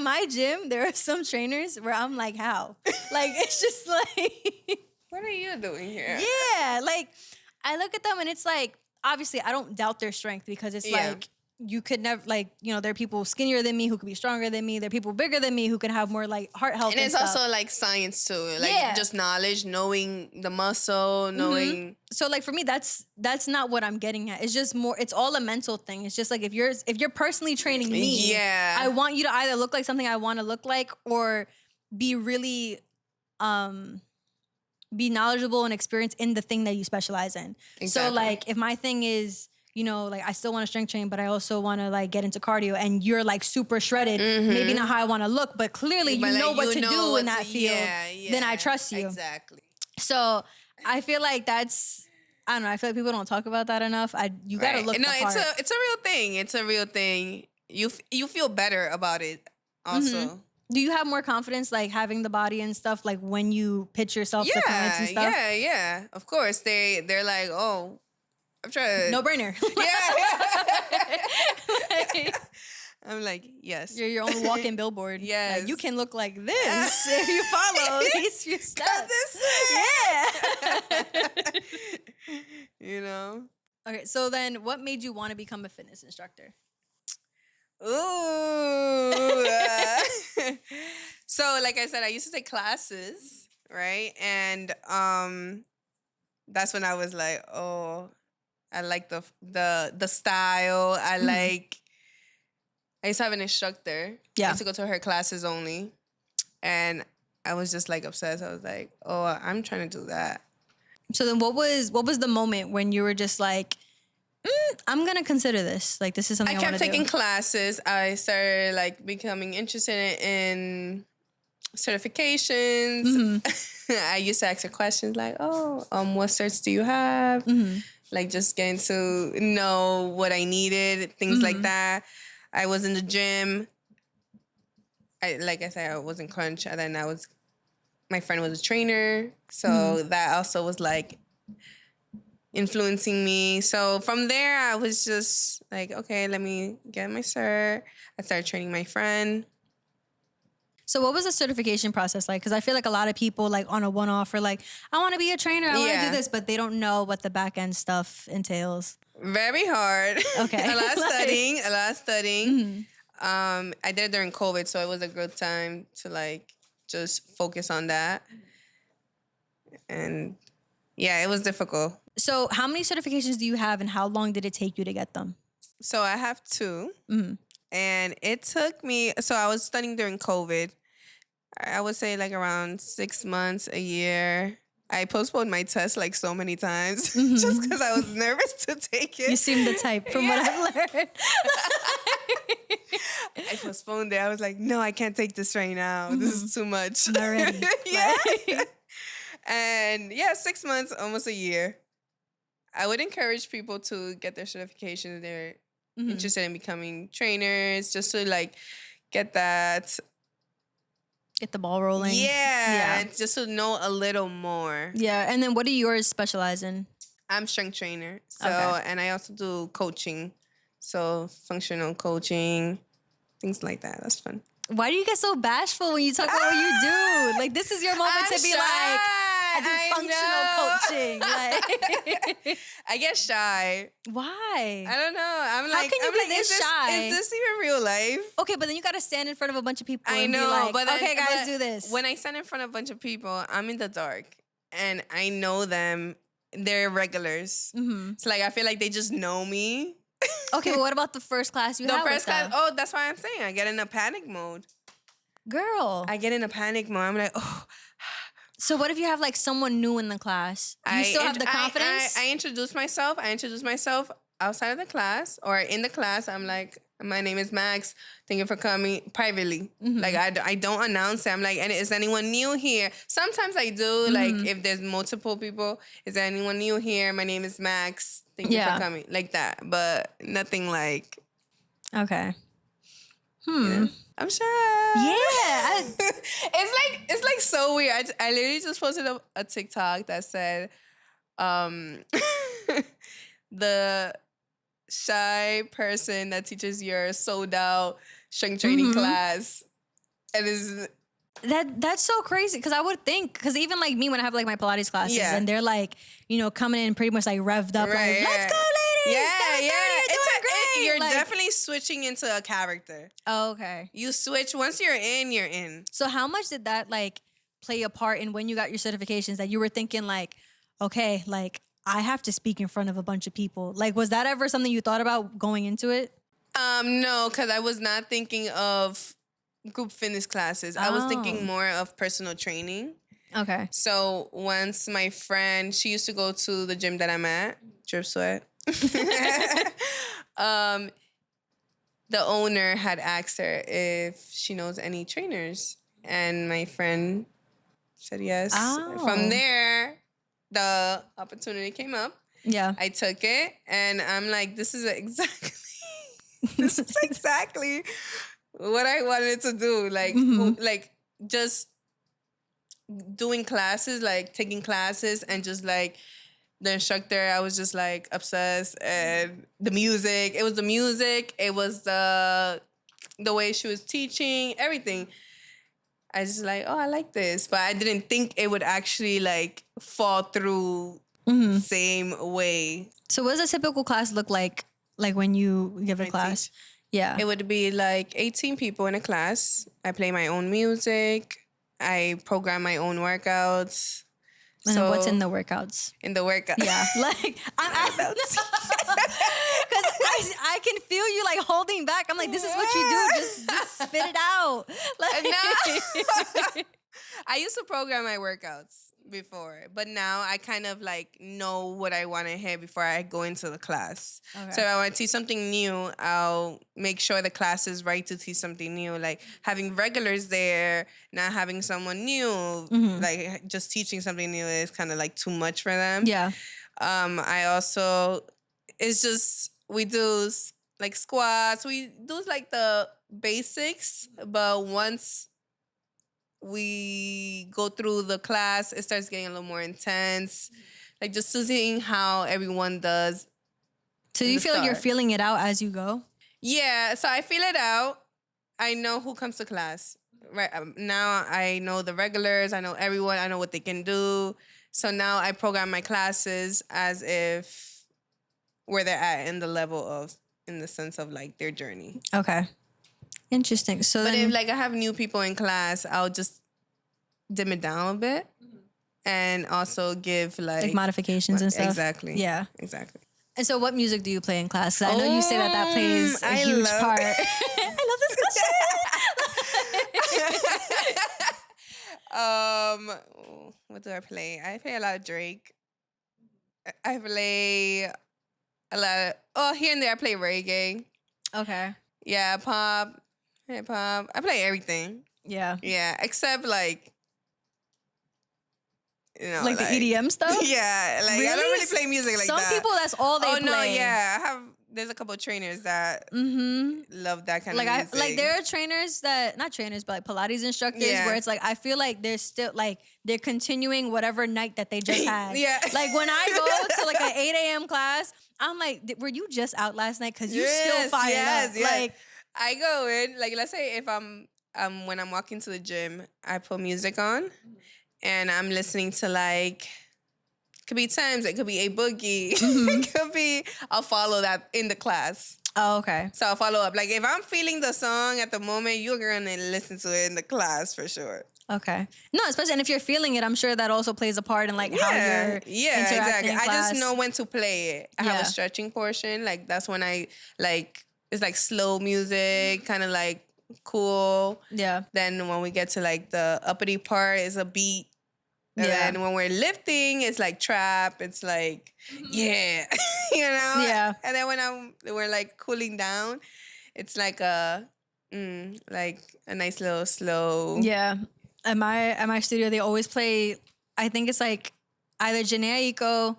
my gym, there are some trainers where I'm like, how? Like, it's just like... What are you doing here? Yeah. Like, I look at them and it's like, obviously, I don't doubt their strength because it's like, you could never, like, you know, there are people skinnier than me who could be stronger than me. There are people bigger than me who could have more like heart health. And it's stuff. also like science too, like just knowledge, knowing the muscle, knowing. So like for me, that's not what I'm getting at. It's just more. It's all a mental thing. It's just like if you're personally training me, I want you to either look like something I want to look like, or be really, be knowledgeable and experienced in the thing that you specialize in. Exactly. So like if my thing is, you know, like I still want to strength train, but I also want to like get into cardio, and you're like super shredded, maybe not how I want to look, but clearly you know what to do in that field, then I trust you. Exactly. So I feel like that's, I don't know, I feel like people don't talk about that enough. You gotta look the part. It's a real thing. It's a real thing. You feel better about it also. Do you have more confidence, like having the body and stuff, like when you pitch yourself to clients and stuff? Yeah. Of course, they're like, oh, I'm trying to... No brainer. I'm like, yes. You're your own walking billboard. Yes. Like, you can look like this if you follow these few steps. You know? Okay, so then what made you want to become a fitness instructor? Ooh. So, like I said, I used to take classes, right? And that's when I was like, oh, I like the style. I used to have an instructor. I used to go to her classes only. And I was just like obsessed. I was like, oh, I'm trying to do that. So then what was the moment when you were just like, I'm going to consider this. Like, this is something I want to do. I kept taking classes. I started like becoming interested in certifications. I used to ask her questions like, oh, what certs do you have? Like just getting to know what I needed, things like that. I was in the gym. Like I said, I was in crunch, and then my friend was a trainer. So that also was like influencing me. So from there, I was just like, okay, let me get my cert. I started training my friend. So what was the certification process like? Because I feel like a lot of people like on a one-off are like, I want to be a trainer, I want to do this, but they don't know what the back end stuff entails. Very hard. Okay. a lot of studying. I did it during COVID, so it was a good time to like just focus on that. And yeah, it was difficult. So how many certifications do you have, and how long did it take you to get them? So I have 2. And it took me, so I was studying during COVID. I would say like around 6 months, a year. I postponed my test like so many times just because I was nervous to take it. You seem the type from what I've learned. I postponed it. I was like, no, I can't take this right now. This is too much. Not ready. And 6 months, almost a year. I would encourage people to get their certification if they're interested in becoming trainers, just to like get the ball rolling. Yeah, just to know a little more. Yeah, and then what do yours specialize in? I'm strength trainer. So, and I also do coaching. So functional coaching, things like that. That's fun. Why do you get so bashful when you talk about what you do? Like, this is your moment to be like, I do functional coaching. Like, I get shy. Why? I don't know. I'm like, how can you be this shy? Is this even real life? Okay, but then you got to stand in front of a bunch of people. I and know, be like, but then, okay, guys, do this. When I stand in front of a bunch of people, I'm in the dark, and I know them. They're regulars. So like, I feel like they just know me. Okay, but what about the first class you had? The first class. Oh, that's why I'm saying I get in a panic mode. Girl, I get in a panic mode. I'm like, oh. So what if you have like someone new in the class? Do you still have the confidence? I introduce myself. I introduce myself outside of the class or in the class. I'm like, my name is Max. Thank you for coming privately. Like I don't announce it. I'm like, and is anyone new here? Sometimes I do. Like if there's multiple people, is there anyone new here? My name is Max. Thank you for coming. Like that, but nothing like. Okay. Yeah. I'm shy. Yeah. It's like so weird. I literally just posted a TikTok that said, the shy person that teaches your sold out strength training class. And that's so crazy, because I would think, because even like me when I have like my Pilates classes and they're like, you know, coming in pretty much like revved up, like, let's go, Yeah, yeah. You're doing great. You're definitely switching into a character. Oh, okay. You switch once you're in, you're in. So how much did that like play a part in when you got your certifications that you were thinking like, okay, like I have to speak in front of a bunch of people? Like, was that ever something you thought about going into it? No, because I was not thinking of group fitness classes. I was thinking more of personal training. Okay. So once my friend, she used to go to the gym that I'm at, Drip Sweat. The owner had asked her if she knows any trainers, and my friend said yes. Oh. From there, the opportunity came up. Yeah. I took it, and I'm like, this is exactly what I wanted to do. Like, like just doing classes, like taking classes, and just like the instructor, I was just like obsessed. And the music, it was the music, it was the way she was teaching, everything. I just like, oh, I like this, but I didn't think it would actually like fall through the same way. So what does a typical class look like when you give a class? Yeah. It would be like 18 people in a class. I play my own music. I program my own workouts. And so what's in the workouts? In the workout. Yeah. Like, because I can feel you like holding back. I'm like, this is what you do. Just spit it out. Like, no. I used to program my workouts before, but now I kind of like know what I want to hear before I go into the class. Okay. So if I want to teach something new, I'll make sure the class is right to teach something new. Like having regulars there, not having someone new, like just teaching something new is kind of like too much for them. Yeah. I also, it's just, we do like squats, we do like the basics, but once we go through the class, it starts getting a little more intense. Like just seeing how everyone does. So you feel like you're feeling it out as you go? Yeah, so I feel it out. I know who comes to class. Right now I know the regulars, I know everyone, I know what they can do. So now I program my classes as if where they're at in the level of, in the sense of like their journey. Okay. Interesting. So but then, if like I have new people in class, I'll just dim it down a bit, and also give like modifications and stuff. Exactly. Yeah. Exactly. And so, what music do you play in class? 'Cause I know you say that plays a huge part. I love this question. What do I play? I play a lot of Drake. I play a lot of, here and there I play reggae. Okay. Yeah, pop. Hip hop. I play everything. Yeah. Yeah, except like, you know, like the EDM stuff? Yeah, like really? I don't really play music like Some that. Some people, that's all they play. Oh no, yeah. There's a couple of trainers that love that kind of music. Like there are trainers that, not trainers, but like Pilates instructors where it's like, I feel like they're still like, they're continuing whatever night that they just had. Yeah. Like when I go to like an 8 a.m. class, I'm like, were you just out last night? Because you still fired up. Yes. Like, I go in, like let's say if when I'm walking to the gym, I put music on and I'm listening to like, it could be Thames, it could be A Boogie, it could be, I'll follow that in the class. Oh, okay. So I'll follow up. Like if I'm feeling the song at the moment, you're gonna listen to it in the class for sure. Okay. No, especially, and if you're feeling it, I'm sure that also plays a part in like how you're interacting in class. I just know when to play it. I have a stretching portion. Like that's when I like, it's like slow music, kind of like cool. Yeah. Then when we get to like the uppity part, it's a beat. And then when we're lifting, it's like trap. It's like, you know? Yeah. And then when we're like cooling down, it's like a nice little slow. Yeah. At my studio, they always play, I think it's like either Janae Aiko,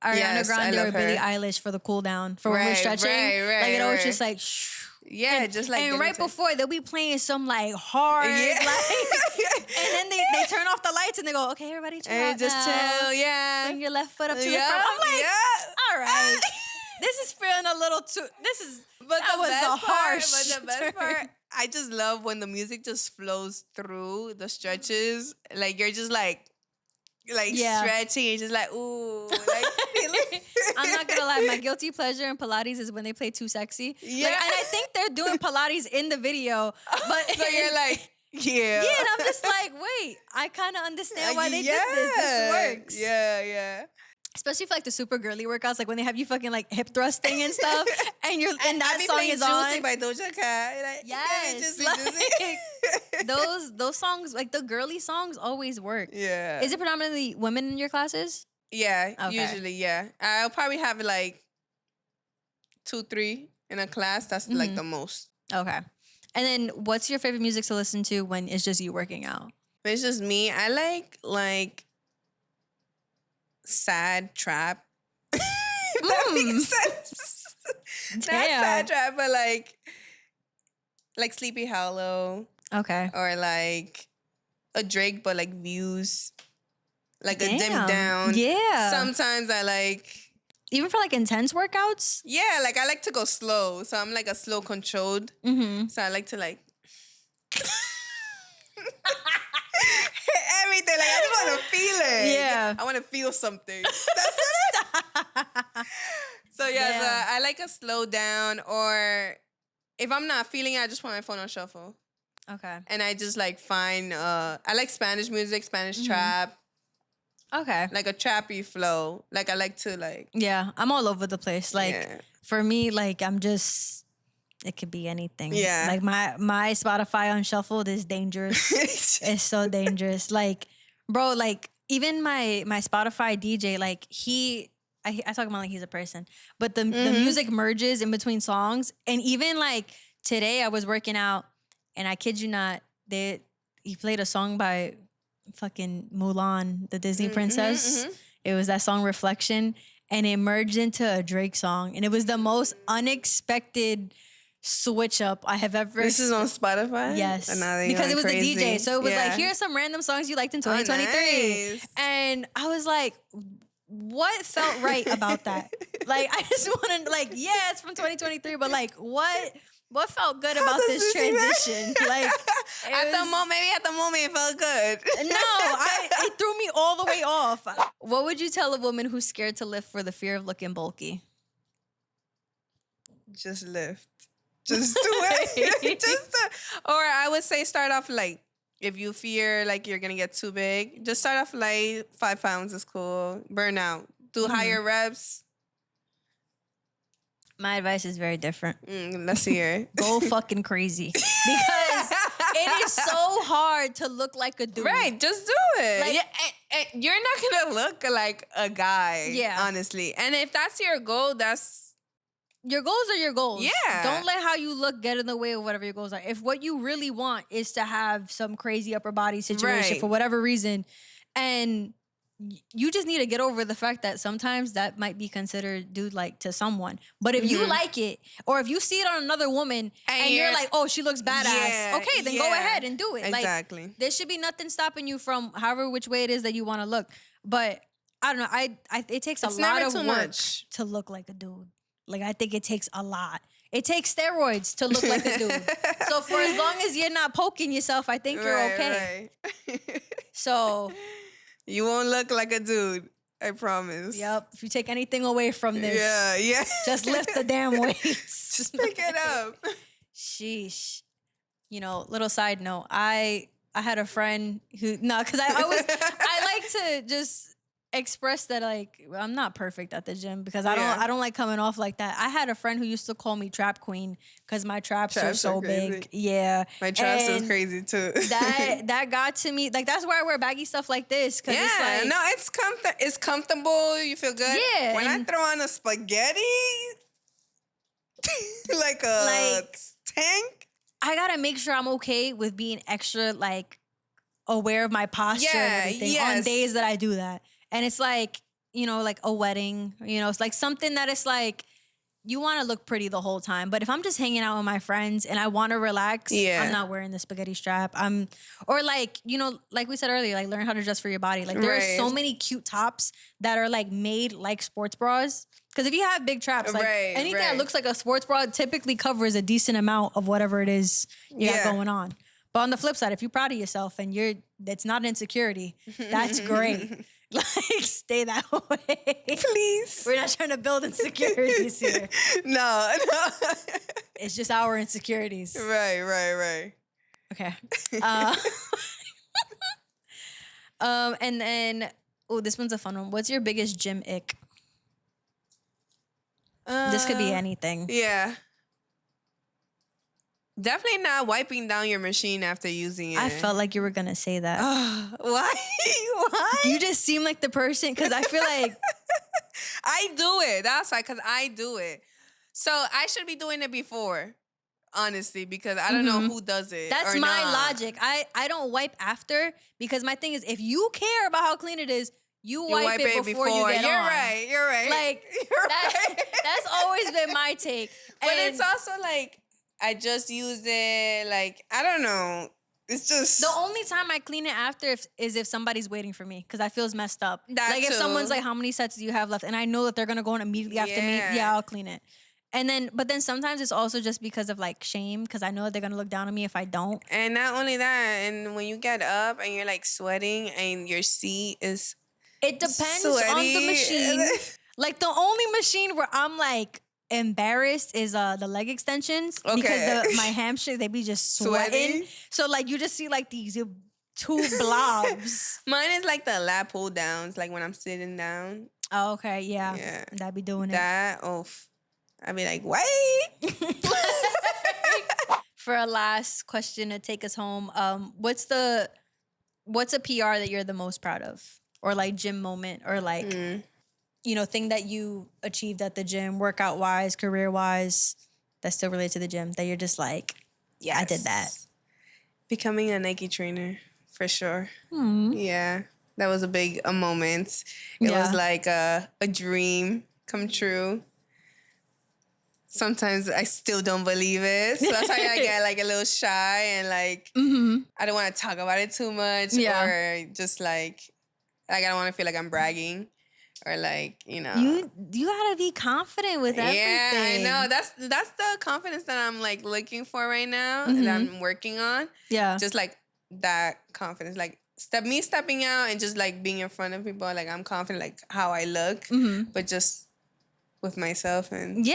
Ariana Grande, or Billie Eilish for the cool down for when we're stretching. Like it always just like just like, and right before they'll be playing some like hard like, and then they turn off the lights and they go, okay, everybody chill out just now. chill, bring your left foot up to the front. I'm like, all right, this is feeling a little too. But the best part, I just love when the music just flows through the stretches. Like you're just like stretching. It's just like, ooh. Like, I'm not going to lie. My guilty pleasure in Pilates is when they play Too Sexy. Yeah. Like, and I think they're doing Pilates in the video. But so you're like, yeah. Yeah, and I'm just like, wait, I kind of understand why they did this. This works. Yeah. Especially for like the super girly workouts, like when they have you fucking like hip thrusting and stuff, and that song is on. Juicy by Doja Cat. Like, yes, those songs, like the girly songs, always work. Yeah. Is it predominantly women in your classes? Yeah, usually, yeah. I'll probably have like 2, 3 in a class. That's like the most. Okay. And then what's your favorite music to listen to when it's just you working out? When it's just me, I like sad trap. That makes sense. Not sad trap, but like Sleepy Hollow. Okay. Or like a Drake, but like Views. Like a Dim Down. Yeah. Sometimes I like... Even for like intense workouts? Yeah, like I like to go slow. So I'm like a slow controlled. So I like to like... everything. Like I just want to feel it. Yeah. I want to feel something. So yeah, so I like a slow down, or if I'm not feeling it, I just put my phone on shuffle. Okay. And I just like find I like Spanish music, Spanish trap. Okay. Like a trappy flow. Like I like to like... Yeah, I'm all over the place. Like for me, like I'm just... It could be anything. Yeah. Like my Spotify unshuffled is dangerous. It's so dangerous. Like, bro, like even my Spotify DJ, like I talk about like he's a person, but the music merges in between songs. And even like today I was working out and I kid you not, he played a song by fucking Mulan, the Disney princess. It was that song Reflection, and it merged into a Drake song. And it was the most unexpected switch up I have ever... This is on Spotify? Yes. Because it was crazy. the DJ. So it was like, here's some random songs you liked in 2023. Oh, nice. And I was like, what felt right about that? Like, I just want to, like, yeah, it's from 2023, but like, what felt good about this transition? Like, at the moment it felt good. No, it threw me all the way off. What would you tell a woman who's scared to lift for the fear of looking bulky? Just lift. Just do it. Or I would say start off like, if you fear like you're gonna get too big, just start off light. 5 pounds is cool. Burn out. Do higher reps. My advice is very different. Let's hear it. Go fucking crazy. Because it is so hard to look like a dude. Right, just do it. Like, and you're not gonna look like a guy. Yeah. Honestly. And if that's your goal, your goals are your goals. Yeah. Don't let how you look get in the way of whatever your goals are. If what you really want is to have some crazy upper body situation for whatever reason, and you just need to get over the fact that sometimes that might be considered dude-like to someone. But if you like it, or if you see it on another woman and you're like, oh, she looks badass. Okay, then go ahead and do it. Exactly. Like, there should be nothing stopping you from however which way it is that you want to look. But I don't know. It takes a lot of work to look like a dude. Like, I think it takes a lot. It takes steroids to look like a dude. So for as long as you're not poking yourself, I think you're okay. Right. So... You won't look like a dude. I promise. Yep. If you take anything away from this, just lift the damn weights. Just pick it up. Sheesh. You know, little side note. I had a friend who because I like to just express that like I'm not perfect at the gym because I don't like coming off like that. I had a friend who used to call me trap queen because my traps are so big. Yeah, my traps is crazy too. that got to me. Like that's why I wear baggy stuff like this. Cause it's like, no, it's comfortable. You feel good. Yeah, when I throw on a spaghetti, like a tank, I gotta make sure I'm okay with being extra like aware of my posture and everything on days that I do that. And it's like, you know, like a wedding, you know, it's like something that it's like, you want to look pretty the whole time. But if I'm just hanging out with my friends and I want to relax, I'm not wearing the spaghetti strap. Or like, you know, like we said earlier, like learn how to dress for your body. Like there are so many cute tops that are like made like sports bras. Because if you have big traps, like anything that looks like a sports bra typically covers a decent amount of whatever it is you got going on. But on the flip side, if you're proud of yourself and it's not an insecurity, that's great. Like, stay that way. Please. We're not trying to build insecurities here. No. It's just our insecurities. Right. Okay. And then, this one's a fun one. What's your biggest gym ick? This could be anything. Yeah. Definitely not wiping down your machine after using it. I felt like you were going to say that. Why? You just seem like the person, because I feel like... I do it. That's why, because I do it. So I should be doing it before, honestly, because I don't know who does it. That's or my not. logic. I don't wipe after, because my thing is, if you care about how clean it is, you wipe it before you get You're on. You're right. Like, that's always been my take. But it's also like, I just use it, like, I don't know. It's just... The only time I clean it after is if somebody's waiting for me, because I feel it's messed up. That if too. Someone's like, how many sets do you have left? And I know that they're going to go in immediately after me. Yeah, I'll clean it. But then sometimes it's also just because of like shame, because I know that they're going to look down on me if I don't. And not only that, and when you get up and you're like sweating and your seat is It depends sweaty. on the machine. Like, the only machine where I'm like embarrassed is the leg extensions, because my hamstrings, they be just sweating. So like you just see like these two blobs. Mine is like the lat pull downs, like when I'm sitting down. Oh, okay, yeah. That'd be doing that. I'd be like, wait. For a last question to take us home, what's a PR that you're the most proud of, or like gym moment, or like thing that you achieved at the gym, workout wise, career wise, that still relates to the gym, that you're just like, yeah, I did that. Becoming a Nike trainer, for sure. Yeah, that was a moment. It was like a dream come true. Sometimes I still don't believe it. So that's why I get like a little shy and like, I don't want to talk about it too much, or just like I don't want to feel like I'm bragging. Or like, you gotta be confident with everything. Yeah, I know. That's the confidence that I'm like looking for right now, that I'm working on. Yeah, just like that confidence, like stepping out and just like being in front of people. Like, I'm confident, like how I look, but just with myself. And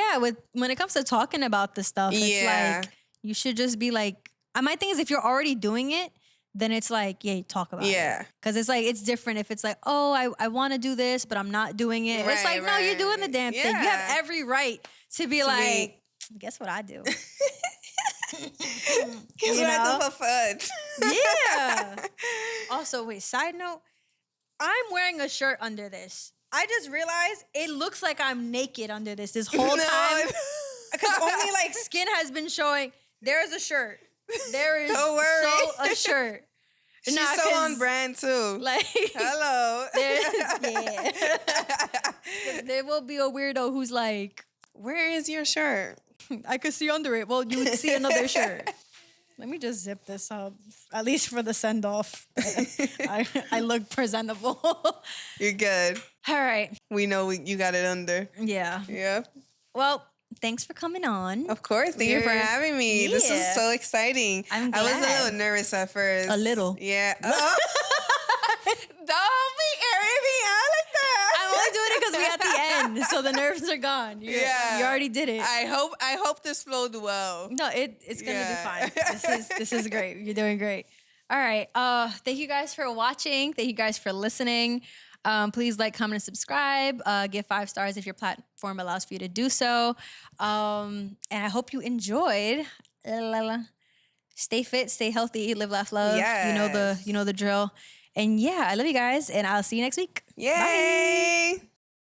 when it comes to talking about this stuff, it's like you should just be like. My thing is, if you're already doing it, then it's like, talk about it. Because it's like, it's different if it's like, oh, I want to do this, but I'm not doing it. It's like, no, you're doing the damn thing. You have every right to be like, guess what I do? Guess what I do for fun? Yeah. Also, wait, side note, I'm wearing a shirt under this. I just realized it looks like I'm naked under this whole time. Because only like skin has been showing. There's a shirt. There is a shirt. She's so on brand too. Like, hello. There will be a weirdo who's like, where is your shirt? I could see under it. Well, you would see another shirt. Let me just zip this up, at least for the send off. I look presentable. You're good. All right. We know you got it under. Yeah. Yeah. Well, thanks for coming on. Of course. Thank you for having me. Yeah. This was so exciting. I'm glad. I was a little nervous at first. A little. Yeah. Don't be airing me out like that. I'm only doing it because we're at the end, so the nerves are gone. You already did it. I hope this flowed well. No, it's gonna do fine. This is great. You're doing great. All right. Thank you guys for watching. Thank you guys for listening. Please like, comment, and subscribe. Give 5 stars if your platform allows for you to do so. And I hope you enjoyed. Stay fit, stay healthy, live, laugh, love. Yes. You know the drill. And I love you guys, and I'll see you next week. Yay! Bye.